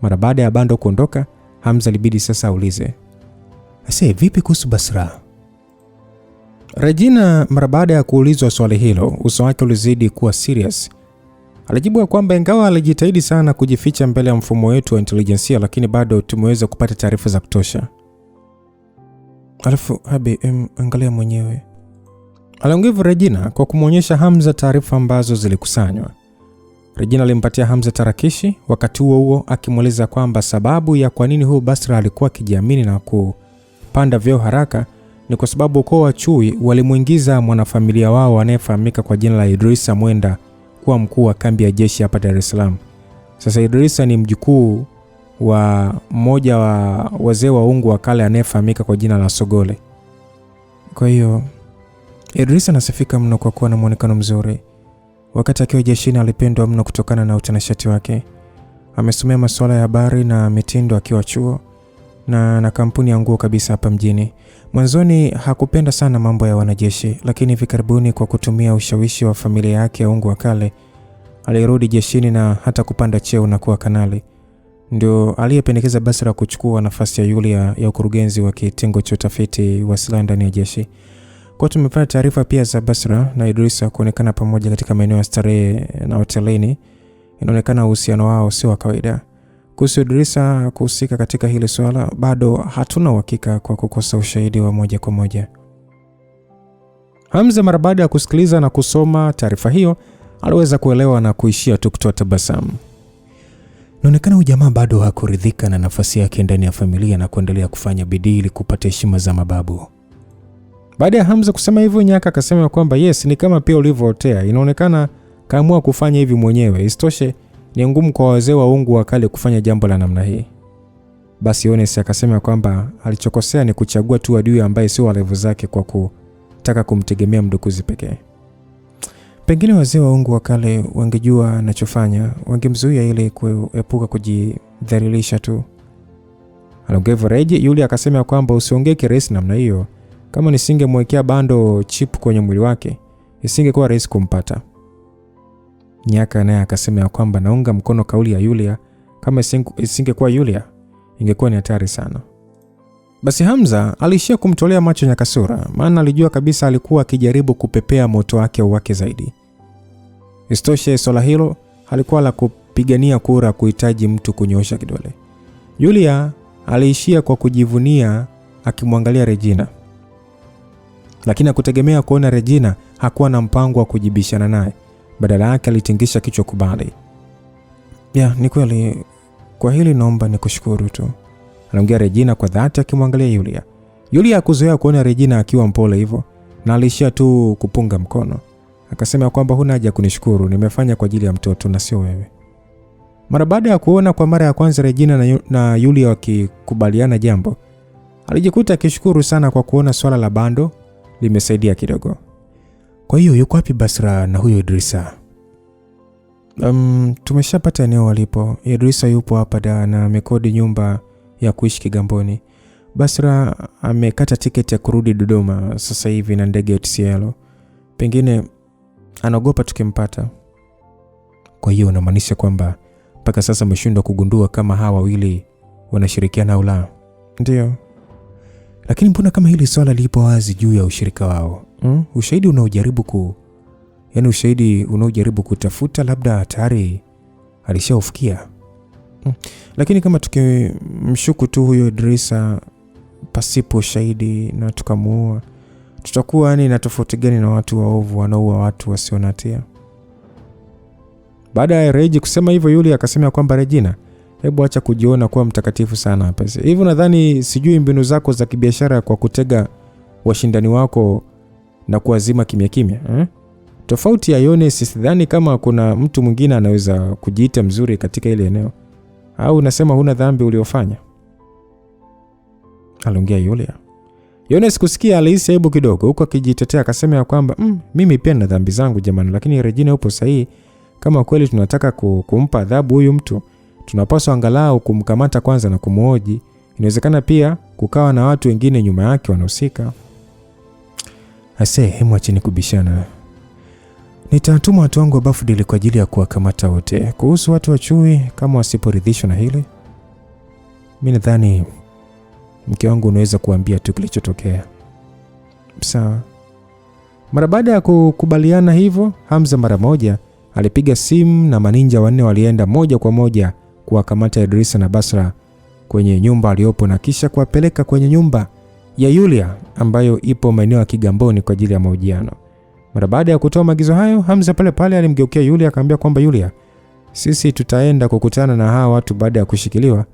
A: Mara baada ya Bando kuondoka, Hamza ilibidi sasa aulize, "Ase, vipi kuhusu Basra?" Regina mara baada ya kuulizwa swali hilo, uso wake ulizidi kuwa serious. Alijibu kwamba ingawa alijitahidi sana kujificha mbele ya mfumo wetu wa intelijensia, lakini bado tumeweza kupata taarifa za kutosha. Alafu Abi, angalia mwenyewe. Aliongea Regina kwa kumuonyesha Hamza taarifa ambazo zilikusanywa. Regina alimpatia Hamza tarakishi, wakati huo huo akimweleza kwamba sababu ya kwa nini huyu Basra alikuwa akijiamini na kupanda vyeo haraka ni kwa sababu ukoo wa Chui walimuingiza mwanafamilia wao anayefahamika kwa jina la Idrisa Mwenda kuwa mkuu wa kambi ya jeshi hapa Dar es Salaam. Sasa Idrisa ni mjukuu wa mmoja wa wazee wa Ungu wa kale anayefahamika kwa jina la Sogole. Kwa hiyo Idrisa anasifika mno kwa kuwa na muonekano mzuri. Wakati akiwa jeshini alipendwa mno kutokana na utanashati wake. Amesomea masuala ya habari na mitindo akiwa chuo na kampuni ya nguo kabisa hapa mjini. Mwanzoni hakupenda sana mambo ya wanajeshi, lakini hivi karibuni kwa kutumia ushawishi wa familia yake ya Ungu wa kale alirudi jeshini na hata kupanda cheo na kuwa kanali. Ndio aliyependekeza Basra kuchukua nafasi ya Yulia ya ukurugenzi wa kitengo cha utafiti wa silaha ndani ya jeshi. Kwa tumepata taarifa pia za Basra na Idrisa kuonekana pamoja katika maeneo ya starehe na hotelini. Inaonekana uhusiano wao sio wa kawaida. Kuhusu Idrisa kuhusika katika hili swala bado hatuna uhakika kwa kukosa ushahidi wa moja kwa moja. Hamza mara baada ya kusikiliza na kusoma taarifa hiyo aliweza kuelewa na kuishia tu kutoa tabasamu. Inaonekana huyu jamaa bado hakuridhika na nafasi yake ndani ya familia na kuendelea kufanya bidii ili kupata heshima za mababu. Baada ya Hamza kusema hivyo, Nyaka akasema kwamba yes, ni kama pia ulivyootea. Inaonekana kaamua kufanya hivi mwenyewe. Isitoshe ni ngumu kwa wazee wa Ungu wa kale kufanya jambo la namna hii. Basi Honest akasema kwamba alichokosea ni kuchagua tu adui ambaye sio wa level zake kwa kutaka kumtegemea mdukuzi pekee. Pengine wazee wa Ungu wa kale wangejua anachofanya, wangemzuia ili kuepuka kujidhalilisha tu. Alongeva Reji yule akasema kwamba usiongee kirahisi namna hiyo. Kama nisingemwekea Bando chip kwenye mwili wake, isingekuwa rahisi kumpata. Nyaka naye akasema kwamba naunga mkono kauli ya Yulia. Kama isingekuwa Yulia, ingekuwa ni hatari sana. Basi Hamza alishia kumtolea macho Nyakasura, maana alijua kabisa alikuwa akijaribu kupepea moto wake uwake zaidi. Isitoshe swala hilo halikuwa la kupigania kura kuhitaji mtu kunyoosha kidole. Yulia aliishia kwa kujivunia akimwangalia Regina. Lakini hakutegemea kuona Regina hakuwa na mpango wa kujibishana naye. Badala yake alitingisha kichwa kubali. Ya, ni kweli, kwa hili naomba nikushukuru tu. Aliongea Regina kwa dhati akimwangalia Yulia. Yulia hakuzoea kuona Regina akiwa mpole hivyo na alishia tu kupunga mkono. Akasema kwamba huna haja kunishukuru, nimefanya kwa ajili ya mtoto na sio wewe. Mara baada ya kuona kwa mara ya kwanza Regina na Yulia wakikubaliana jambo, alijikuta akishukuru sana kwa kuona swala la Bando limesaidia kidogo. Kwa hiyo yuko wapi Basra na huyo Idrisa? Tumeshapata eneo walipo. Idrisa yupo hapa da na amekodi nyumba ya kuishi Kigamboni. Basra amekata tiketi ya kurudi Dodoma sasa hivi na ndege ya TCL. Pengine anaogopa tukimpata. Kwa hiyo unamaanisha kwamba mpaka sasa umeshindwa kugundua kama hawa wawili wanashirikiana au la? Ndio. Lakini mbona kama hili swala lipo wazi juu ya ushirika wao? Ushahidi unaojaribu kutafuta labda tayari alishaufikia. Lakini kama tukimshuku tu huyo Idrisa pasipo ushahidi na tukamuua, tutakuwa na tofauti gani na watu waovu wanaoua watu wasio na hatia? Baada ya Reji kusema hivyo, Yulia akasema kwamba Regina, hebu acha kujiona kuwa mtakatifu sana hapa. Hivi nadhani sijui mbinu zako za kibiashara kwa kutega washindani wako na kuwazima kimya kimya. Tofauti ya Yone, sidhani kama kuna mtu mwingine anaweza kujiita mzuri katika ile eneo. Au unasema huna dhambi uliofanya? Aliongea Yulia. Yone sikusikia, alihisi aibu kidogo huko akijitetea, akasema ya kwamba mimi pia na dhambi zangu jamani, lakini Regina upo sahihi. Kama kweli tunataka kumpa adhabu huyu mtu, tunapaswa angalau kumkamata kwanza na kumuoji. Inawezekana pia kukawa na watu wengine nyuma yake wanahusika. Hemu acheni kubishana. Nitatuma watu wangu wa Bafudili kwa ajili ya kuwakamata wote. Kuhusu watu wa Chui, kama wasiporidhishwa na hili, mimi nadhani mke wangu unaweza kuambia tu kilichotokea. Sawa. Mara baada ya kukubaliana hivyo, Hamza mara moja alipiga simu na maninja wanne walienda moja kwa moja kuwakamata Idrisa na Basra kwenye nyumba aliyopo na kisha kuwapeleka kwenye nyumba ya Yulia ambayo ipo maeneo ya Kigamboni kwa ajili ya mahojiano. Mara baada ya kutoa maagizo hayo, Hamza pale pale alimgeukia Yulia akamwambia kwamba Yulia, sisi tutaenda kukutana na hawa watu baada ya kushikiliwa,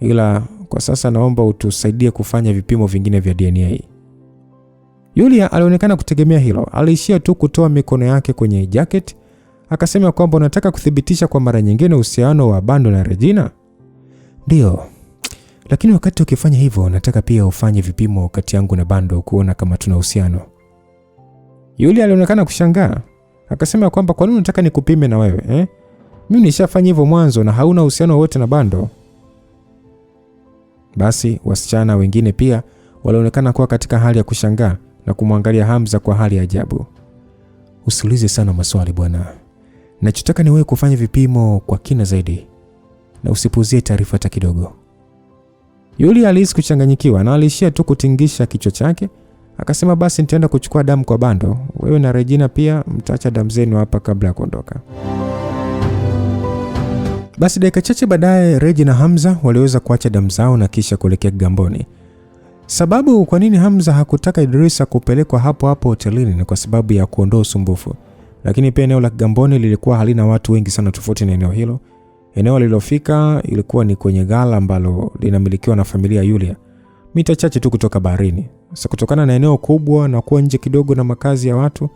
A: ila kwa sasa naomba utusaidie kufanya vipimo vingine vya DNA. Yulia alionekana kutegemea hilo. Aliishia tu kutoa mikono yake kwenye jacket, akasema kwamba unataka kuthibitisha kwa mara nyingine uhusiano wa Bando na Regina? Ndio. Lakini wakati ukifanya hivyo, nataka pia ufanye vipimo kati yangu na Bando kuona kama tuna uhusiano. Yulia alionekana kushangaa. Akasema kwamba kwa nini unataka nikupime na wewe? Mimi nishafanya hivyo mwanzo na hauna uhusiano wote na Bando. Basi wasichana wengine pia walionekana kuwa katika hali ya kushangaa na kumwangalia Hamza kwa hali ya ajabu. Usiulize sana maswali bwana. Nachotaka ni wewe kufanya vipimo kwa kina zaidi na usipuuzie taarifa hata kidogo. Yulia alihisi kuchanganyikiwa na alishia tu kutingisha kichwa chake. Akasema basi nitaenda kuchukua damu kwa Bando. Wewe na Regina pia mtaacha damu zenu hapa kabla ya kuondoka. Basi dakika chache baadaye Regina na Hamza waliweza kuacha damu zao na kisha kuelekea Kigamboni. Sababu kwa nini Hamza hakutaka Idrisa kupelekwa hapo hapo hotelini ni kwa sababu ya kuondoa usumbufu. Lakini pia eneo la Kigamboni lilikuwa halina watu wengi sana tofauti na eneo hilo. Eneo lililofika ilikuwa ni kwenye ghala ambalo linamilikiwa na familia ya Yulia, mita chache tu kutoka baharini. Sasa kutokana na eneo kubwa na kuwa nje kidogo na makazi ya watu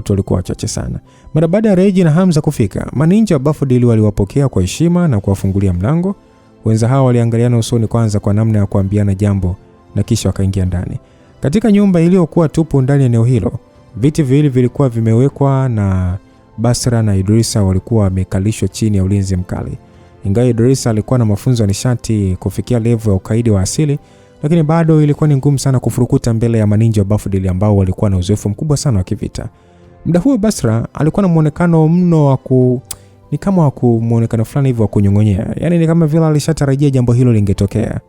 A: walikuwa wachache sana. Mara baada ya Regina na Hamza kufika, maninja wa Bafudili waliwapokea kwa heshima na kuwafungulia mlango. Wenza hao waliangaliana usoni kwanza kwa namna ya kuambiana jambo na kisha wakaingia ndani. Katika nyumba iliyokuwa tupu ndani ya eneo hilo, viti viwili vilikuwa vimewekwa na Basra na Idrisa walikuwa wamekalishwa chini ya ulinzi mkali. Ingawa Idrisa alikuwa na mafunzo ya nishati kufikia level ya ukaidi wa asili, lakini bado ilikuwa ni ngumu sana kufurukuta mbele ya maninja wa Bafudili ambao walikuwa na uzoefu mkubwa sana wa kivita. Muda huo Basra alikuwa na muonekano mno ni kama muonekano fulani hivi wa kunyongonyea. Yaani ni kama vile alishatarajia jambo hilo lingetokea.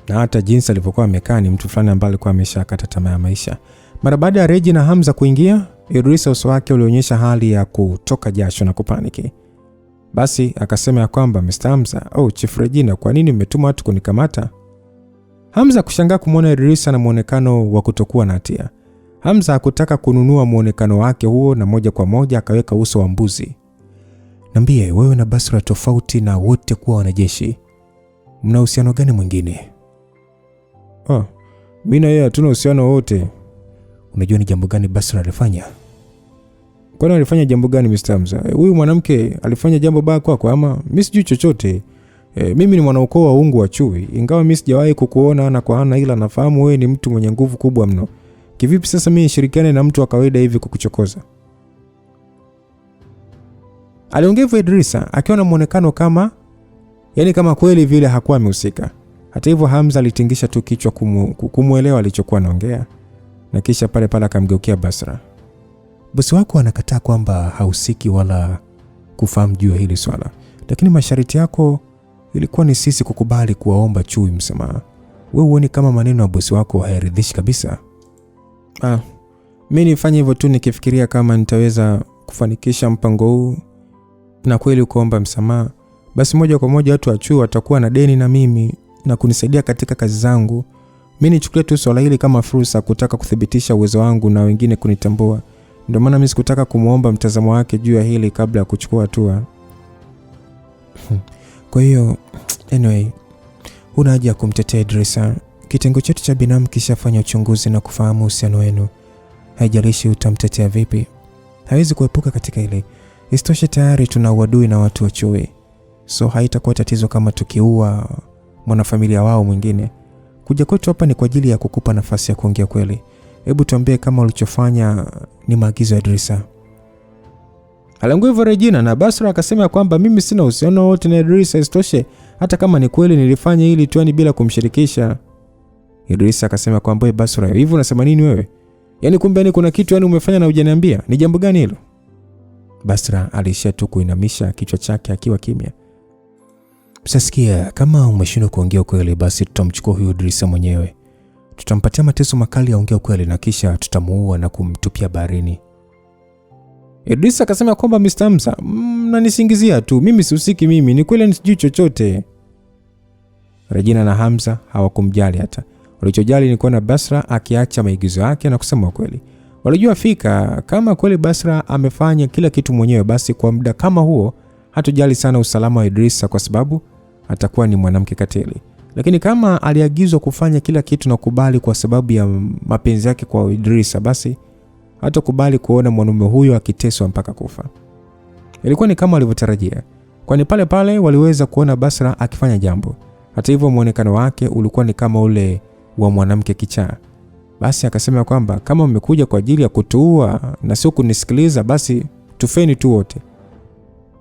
A: Na hata jinsi alivyokuwa amekaa ni mtu fulani ambaye alikuwa ameshakata tamaa ya maisha. Mara baada ya Regina na Hamza kuingia, Idrisa uso wake ulionyesha hali ya kutoka jasho na kupaniki. Basi akasema ya kwamba Mr. Hamza, Chief Regina, kwa nini mmetuma watu kunikamata? Hamza kushangaa kumwona Idrisa na muonekano wa kutokuwa na hatia. Hamza hakutaka kununua muonekano wake huo na moja kwa moja akaweka uso wa mbuzi. Niambie, wewe na Basra tofauti na wote kuwa wanajeshi, mna uhusiano gani mwingine? Mimi na yeye hatuna uhusiano wote. Unajua ni jambo gani Basra alifanya? Kwani alifanya jambo gani Mr. Hamza? Huyu mwanamke alifanya jambo baya kwako ama? Mimi sijui chochote. Mimi ni mwanaukoo wa Ungu wa Chui. Ingawa mimi sijawahi kukuona ana kwa ana, ila nafahamu wewe ni mtu mwenye nguvu kubwa mno. Kivipi sasa mimi nishirikiane na mtu wa kawaida hivi kukuchokoza? Aliongea Idrisa akiwa na muonekano kama kweli vile hakuwa amehusika. Hata hivyo Hamza alitingisha tu kichwa kumuelewa alichokuwa anaongea, na kisha pale pale akamgeukia Basra. Bosi wako anakataa kwamba hausiki wala kufahamu juu ya hili swala, lakini masharti yako ilikuwa ni sisi kukubali kuwaomba Chui msamaha. wewe huoni kama maneno ya bosi wako hayaridhishi kabisa? Mimi nifanye hivyo tu nikifikiria kama nitaweza kufanikisha mpango huu na kweli kuomba msamaha, basi moja kwa moja watu wa chuo watakuwa na deni na mimi na kunisaidia katika kazi zangu. Mimi nichukulie tu swala hili kama fursa kutaka kuthibitisha uwezo wangu na wengine kunitambua. Ndio maana mimi sikutaka kumuomba mtazamo wake juu ya hili kabla ya kuchukua hatua. Kwa hiyo anyway, huna haja ya kumtetea Idrisa. Kitengo chetu cha binamu kishafanya uchunguzi na kufahamu uhusiano wenu. Haijalishi utamtetea vipi, hawezi kuepuka katika ile. Isitoshe tayari tuna uadui na watu wa Chui, so haitakuwa tatizo kama tukiua mwanafamilia wao mwingine. Kuja kwetu hapa ni kwa ajili ya kukupa nafasi ya kuongea kweli. Hebu tuambie kama ulichofanya ni maagizo ya Idrisa. Aliongea hivyo Regina na Basra akasema kwamba mimi sina uhusiano wote na Idrisa. Isitoshe hata kama ni kweli nilifanya hili tu bila kumshirikisha. Idrisa akasema kwamba Basra, hivi unasema nini wewe? Yaani kumbe kuna kitu umefanya na hujaniambia. Ni jambo gani hilo? Basra alishia tu kuinamisha kichwa chake akiwa kimya. Msasikia, kama umeshindwa kuongea kweli basi tutamchukua huyu Idrisa mwenyewe. Tutampatia mateso makali ya ongea kweli na kisha tutamuua na kumtupia baharini. Idrisa akasema kwamba Mr. Hamza, mnanisingizia tu. Mimi sihusiki, mimi ni kweli nisijui chochote. Regina na Hamza hawakumjali hata. Walichojali ni kuona Basra akiacha maigizo yake na kusema kweli. Walijua fika kama kweli Basra amefanya kila kitu mwenyewe, basi kwa muda kama huo hatujali sana usalama wa Idrisa kwa sababu atakuwa ni mwanamke katili. Lakini kama aliagizwa kufanya kila kitu na kubali kwa sababu ya mapenzi yake kwa Idrisa, basi hatakubali kuona mwanamume huyo akiteswa mpaka kufa. Ilikuwa ni kama walivyotarajia, kwani pale pale waliweza kuona Basra akifanya jambo. Hata hivyo muonekano wake ulikuwa ni kama ule wa mwanamke kichaa. Basi akasema kwamba kama mmekuja kwa ajili ya kutuua na sio kunisikiliza, basi tufeni tu wote.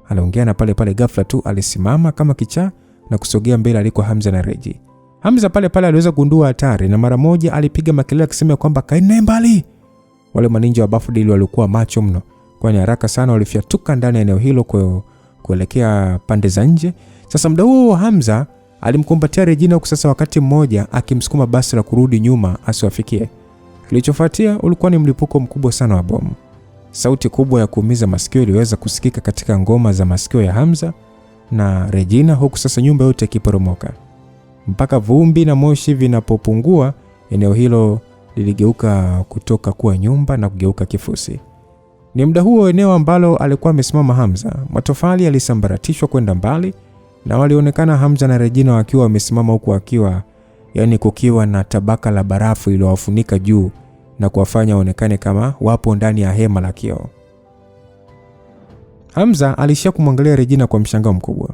A: Aliongea na pale pale ghafla tu alisimama kama kichaa na kusogea mbele aliko Hamza na Reji. Hamza pale pale aliweza kugundua hatari na mara moja alipiga makelele akisema kwamba kaeni mbali. Wale maninja wa Bafudili walikuwa macho mno, kwani haraka sana walifyatuka ndani ya eneo hilo kuelekea pande za nje. Sasa muda huo Hamza alimkumbatia Regina huku sasa wakati mmoja akimsukuma Basra kurudi nyuma asiwafikie. Kilichofuatia ulikuwa ni mlipuko mkubwa sana wa bomu. Sauti kubwa ya kuumiza masikio iliweza kusikika katika ngoma za masikio ya Hamza na Regina, huku sasa nyumba yote ikiporomoka. Mpaka vumbi na moshi vinapopungua, eneo hilo liligeuka kutoka kuwa nyumba na kugeuka kifusi. Ni muda huo eneo ambalo alikuwa amesimama Hamza, matofali yalisambaratishwa kwenda mbali na walionekana Hamza na Regina wakiwa wamesimama huku kukiwa na tabaka la barafu iliyowafunika juu na kuwafanya waonekane kama wapo ndani ya hema la kioo. Hamza alishia kumwangalia Regina kwa mshangao mkubwa.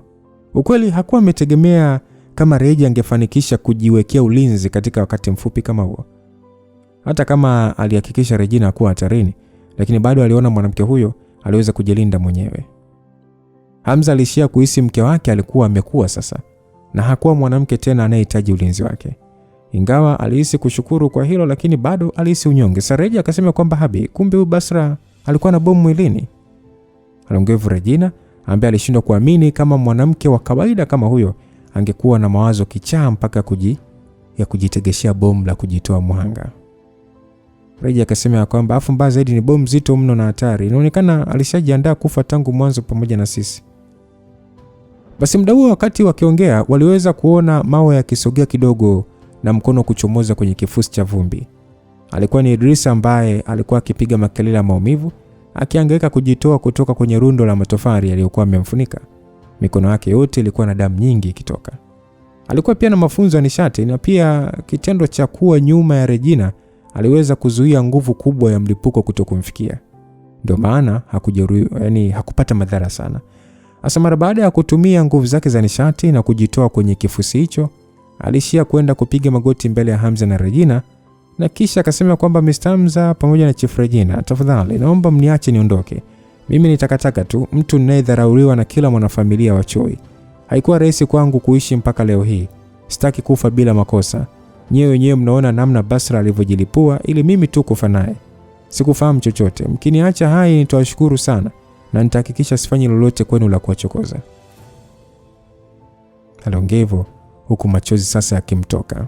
A: Ukweli hakuwa ametegemea kama Reji angefanikisha kujiwekea ulinzi katika wakati mfupi kama huo. Hata kama alihakikisha Regina hakuwa hatarini, lakini bado aliona mwanamke huyo aliweza kujilinda mwenyewe. Hamza alishia kuhisi mke wake alikuwa amekuwa sasa na hakuwa mwanamke tena anayehitaji ulinzi wake. Ingawa alihisi kushukuru kwa hilo, lakini bado alihisi unyonge. Sareji akasema kwamba habi, kumbe huyu Basra alikuwa na bomu mwilini. Alongevu Regina ambaye alishindwa kuamini kama mwanamke wa kawaida kama huyo angekuwa na mawazo kichaa mpaka kujitegeshea bomu la kujitoa mhanga. Reji akasema kwamba afu mbaya zaidi ni bomu zito mno na hatari. Inaonekana alishajiandaa kufa tangu mwanzo pamoja na sisi. Basi muda huo wakati wakiongea waliweza kuona mawe yakisogea kidogo na mkono kuchomoza kwenye kifusi cha vumbi. Alikuwa ni Idrisa ambaye alikuwa akipiga makelele ya maumivu, akihangaika kujitoa kutoka kwenye rundo la matofali yaliyokuwa yamemfunika. Mikono yake yote ilikuwa na damu nyingi ikitoka. Alikuwa pia na mafunzo ya nishati na pia kitendo cha kuwa nyuma ya Regina aliweza kuzuia nguvu kubwa ya mlipuko kutokumfikia. Ndio maana hakupata madhara sana. Hasa mara baada ya kutumia nguvu zake za nishati na kujitoa kwenye kifusi hicho, alishia kwenda kupiga magoti mbele ya Hamza na Regina na kisha akasema kwamba Mr. Hamza pamoja na Chief Regina, tafadhali naomba mniache niondoke. Mimi ni takataka tu, mtu ninayedharauliwa na kila mwanafamilia wa Chui. Haikuwa rahisi kwangu kuishi mpaka leo hii. Sitaki kufa bila makosa. Nyewe wenyewe mnaona namna Basra alivyojilipua ili mimi tu kufa naye. Sikufahamu chochote. Mkiniacha hai nitawashukuru sana na nitahakikisha sifanyi lolote kwenu la kuwachokoza. Aliongevo huku machozi sasa yakimtoka.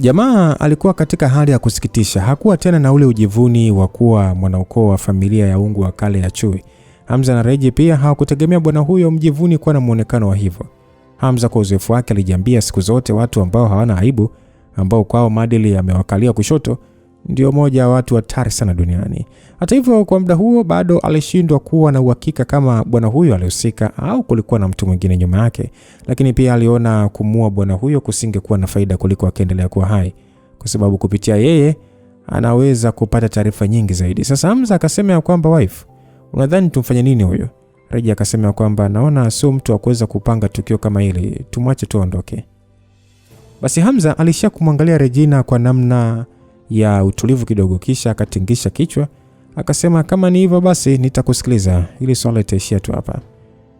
A: Jamaa alikuwa katika hali ya kusikitisha. Hakuwa tena na ule ujivuni wa kuwa mwanaukoo wa familia ya Ungu wa kale ya chui. Hamza na Reji pia hawakutegemea bwana huyo mjivuni kuwa na muonekano wa hivyo. Hamza kwa uzoefu wake alijiambia siku zote watu ambao hawana aibu, ambao kwao maadili yamewakalia kushoto, ndio moja wa watu hatari sana duniani. Hata hivyo, kwa muda huo bado alishindwa kuwa na uhakika kama bwana huyo alihusika au kulikuwa na mtu mwingine nyuma yake, lakini pia aliona kumua bwana huyo kusingekuwa na faida kuliko akaendelea kuwa hai, kwa sababu kupitia yeye anaweza kupata taarifa nyingi zaidi. Sasa Hamza akasema ya kwamba wife, unadhani tumfanye nini huyo? Reji akasema kwamba naona sio mtu wa kuweza kupanga tukio kama hili, tumwache tu aondoke. Basi Hamza alishia kumwangalia Regina kwa namna ya utulivu kidogo, kisha akatingisha kichwa akasema kama ni hivyo basi nitakusikiliza, ili swala litaishia tu hapa.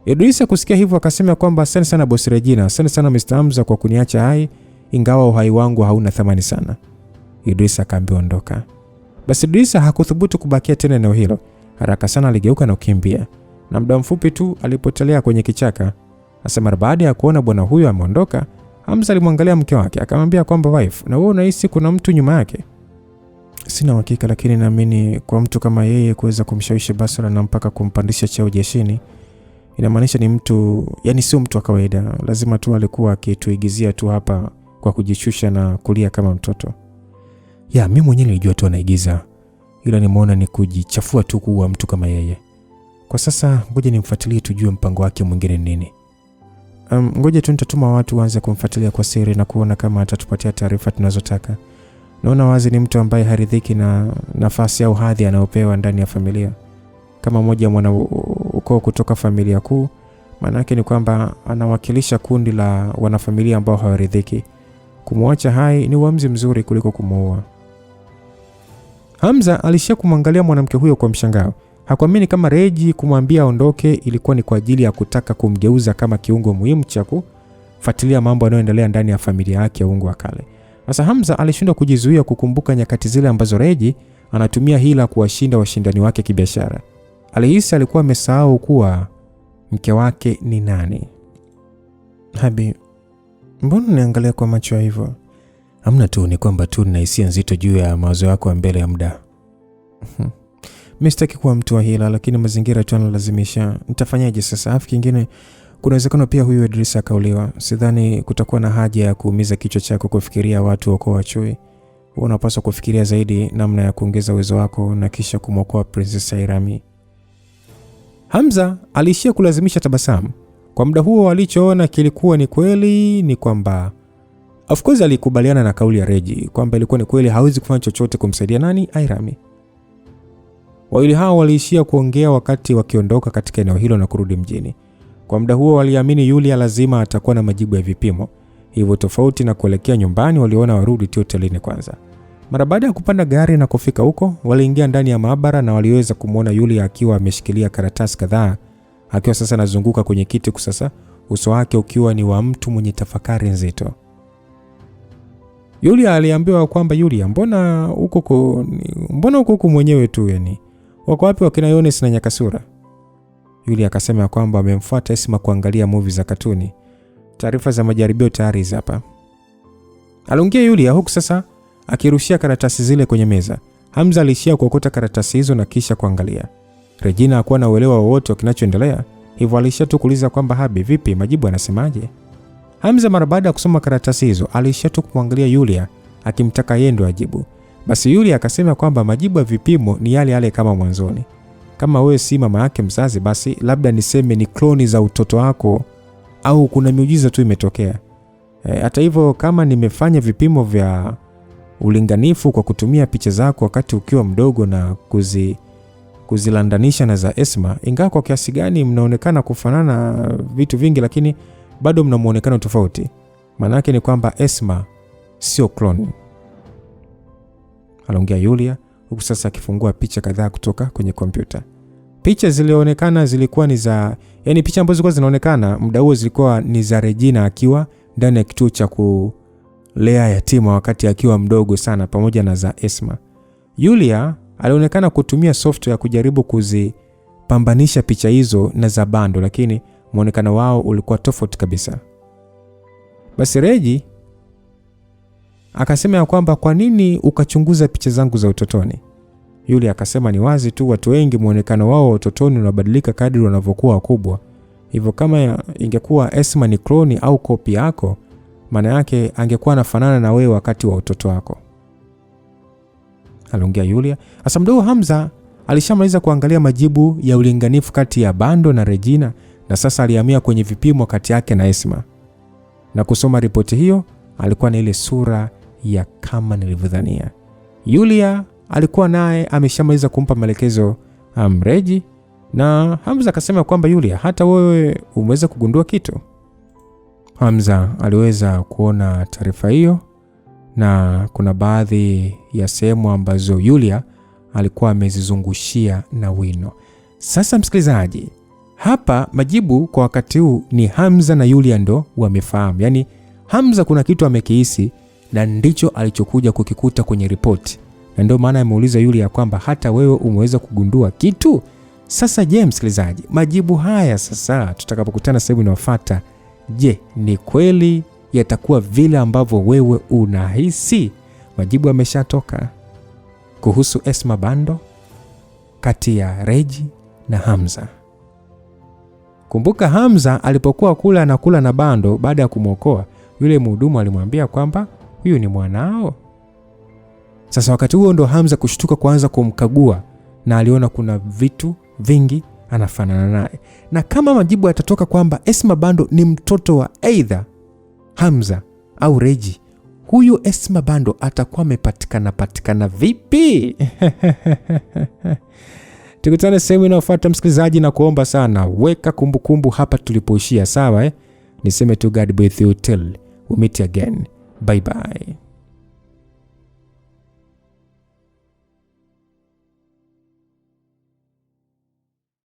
A: Idrisa kusikia hivyo akasema kwamba asante sana boss Regina, asante sana Mr. Hamza kwa kuniacha hai, ingawa uhai wangu hauna thamani sana. Idrisa akaambiwa ondoka. Basi Idrisa hakuthubutu kubakia tena eneo hilo. Haraka sana aligeuka na kukimbia, na muda mfupi tu alipotelea kwenye kichaka. Asema baada ya kuona bwana huyo ameondoka, Hamza alimwangalia mke wake akamwambia kwamba wife, na wewe unahisi kuna mtu nyuma yake? Sina uhakika, lakini naamini kwa mtu kama yeye kuweza kumshawishi Basra na mpaka kumpandisha cheo jeshini, inamaanisha ni mtu, yani sio mtu wa kawaida. Lazima tu alikuwa akituigizia tu hapa kwa kujishusha na kulia kama mtoto. Ya mimi mwenyewe nilijua tu anaigiza, ila nimeona ni kujichafua tu kuwa mtu kama yeye. Kwa sasa ngoja nimfuatilie tujue mpango wake mwingine nini. Ngoja tu nitatuma watu waanze kumfuatilia kwa siri na kuona kama atatupatia taarifa tunazotaka. Naona wazi ni mtu ambaye haridhiki na nafasi au hadhi anayopewa ndani ya familia. Kama mmoja mwana ukoo kutoka familia kuu, maana yake ni kwamba anawakilisha kundi la wanafamilia ambao hawaridhiki. Kumwacha hai ni uamuzi mzuri kuliko kumuua. Hamza alishia kumwangalia mwanamke huyo kwa mshangao. Hakuamini kama Reji kumwambia aondoke ilikuwa ni kwa ajili ya kutaka kumgeuza kama kiungo muhimu cha kufuatilia mambo yanayoendelea ndani ya familia yake ya Ungu wa kale. Sasa Hamza alishindwa kujizuia kukumbuka nyakati zile ambazo Reji anatumia hila kuwashinda washindani wake kibiashara. Alihisi alikuwa amesahau kuwa mke wake ni nani. Habi, mbona niangalia kwa macho hivyo? Hamna tu, ni kwamba tu nina hisia nzito juu ya mawazo yako mbele ya muda. Mimi sitaki kuwa mtu wa hila, lakini mazingira tu yanalazimisha. Nitafanyaje sasa? Afu kingine, kuna uwezekano pia huyu Idrisa akauliwa. Sidhani kutakuwa na haja ya kuumiza kichwa chako kufikiria watu wako wa chui. Unapaswa kufikiria zaidi namna ya kuongeza uwezo wako na kisha kumwokoa Princess Sairami. Hamza alishia kulazimisha tabasamu. Kwa muda huo alichoona kilikuwa ni kweli, ni kwamba of course alikubaliana na kauli ya Reji kwamba ilikuwa ni kweli hawezi kufanya chochote kumsaidia nani? Airami. Wawili hao waliishia kuongea wakati wakiondoka katika eneo hilo na kurudi mjini. Kwa muda huo waliamini Yulia lazima atakuwa na majibu ya vipimo. Hivyo tofauti na kuelekea nyumbani, waliona warudi tu hotelini kwanza. Mara baada ya kupanda gari na kufika huko, waliingia ndani ya maabara na waliweza kumuona Yulia akiwa ameshikilia karatasi kadhaa, akiwa sasa anazunguka kwenye kiti kusasa, uso wake ukiwa ni wa mtu mwenye tafakari nzito. Yulia aliambiwa kwamba Yulia, mbona huko mwenyewe tu yani? Wako wapi wakina Yones na Nyakasura? Yulia akasema kwamba amemfuata Esma kuangalia movie za katuni. Taarifa za majaribio tayari hapa. Aliongea Yulia huku sasa akirushia karatasi zile kwenye meza. Hamza alishia kuokota karatasi hizo na kisha kuangalia. Regina hakuwa na uelewa wowote wa kinachoendelea, hivyo alishia tu kuuliza kwamba Habi, vipi, majibu anasemaje? Hamza mara baada ya kusoma karatasi hizo alishia tu kumwangalia Yulia akimtaka yeye ndo ajibu. Basi Yulia akasema kwamba majibu ya vipimo ni yale yale kama mwanzoni. Kama wewe si mama yake mzazi, basi labda niseme ni kloni za utoto wako au kuna miujiza tu imetokea. Hata hivyo, kama nimefanya vipimo vya ulinganifu kwa kutumia picha zako wakati ukiwa mdogo na kuzilandanisha na za Esma, ingawa kwa kiasi gani mnaonekana kufanana vitu vingi, lakini bado mna muonekano tofauti. Maana yake ni kwamba Esma sio kloni. Aliongea Yulia huku sasa akifungua picha kadhaa kutoka kwenye kompyuta. Picha zilionekana zilikuwa ni za, yani picha ambazo zilikuwa zinaonekana muda huo zilikuwa ni za Regina akiwa ndani ya kituo cha kulea yatima wakati akiwa mdogo sana, pamoja na za Esma. Yulia alionekana kutumia software ya kujaribu kuzipambanisha picha hizo na za bando, lakini muonekano wao ulikuwa tofauti kabisa. Basi Reji akasema ya kwamba kwa nini ukachunguza picha zangu za utotoni? Yulia akasema ni wazi tu watu wengi muonekano wao wa utotoni unabadilika kadri wanavyokuwa wakubwa. Hivyo kama ingekuwa Esma ni kloni au kopi yako, maana yake angekuwa anafanana na wewe wakati wa utoto wako, aliongea Yulia. Sasa mdogo Hamza alishamaliza kuangalia majibu ya ulinganifu kati ya Bando na Regina, na sasa alihamia kwenye vipimo kati yake na Esma. Na kusoma ripoti hiyo alikuwa na ile sura ya kama nilivyodhania. Yulia alikuwa naye ameshamaliza kumpa maelekezo Regi, na Hamza akasema kwamba Yulia, hata wewe umeweza kugundua kitu? Hamza aliweza kuona taarifa hiyo, na kuna baadhi ya sehemu ambazo Yulia alikuwa amezizungushia na wino. Sasa msikilizaji, hapa majibu kwa wakati huu ni Hamza na Yulia ndo wamefahamu. Yaani Hamza kuna kitu amekihisi na ndicho alichokuja kukikuta kwenye ripoti. Na ndio maana ameuliza Yulia kwamba hata wewe umeweza kugundua kitu? Sasa je, msikilizaji, majibu haya sasa tutakapokutana sehemu inayofuata, je, ni kweli yatakuwa vile ambavyo wewe unahisi? Majibu yameshatoka kuhusu Esma Bando kati ya Regi na Hamza. Kumbuka Hamza alipokuwa kula na Bando, baada ya kumwokoa, yule mhudumu alimwambia kwamba huyu ni mwanao. Sasa wakati huo ndo Hamza kushtuka kuanza kumkagua, na aliona kuna vitu vingi anafanana naye. Na kama majibu yatatoka kwamba Esma Bando ni mtoto wa either Hamza au Regi, huyu Esma Bando atakuwa amepatikana vipi? Tukutane sehemu inayofuata msikilizaji, na kuomba sana weka kumbukumbu hapa tulipoishia, sawa? Niseme tu God be with you till we meet again. Bye bye.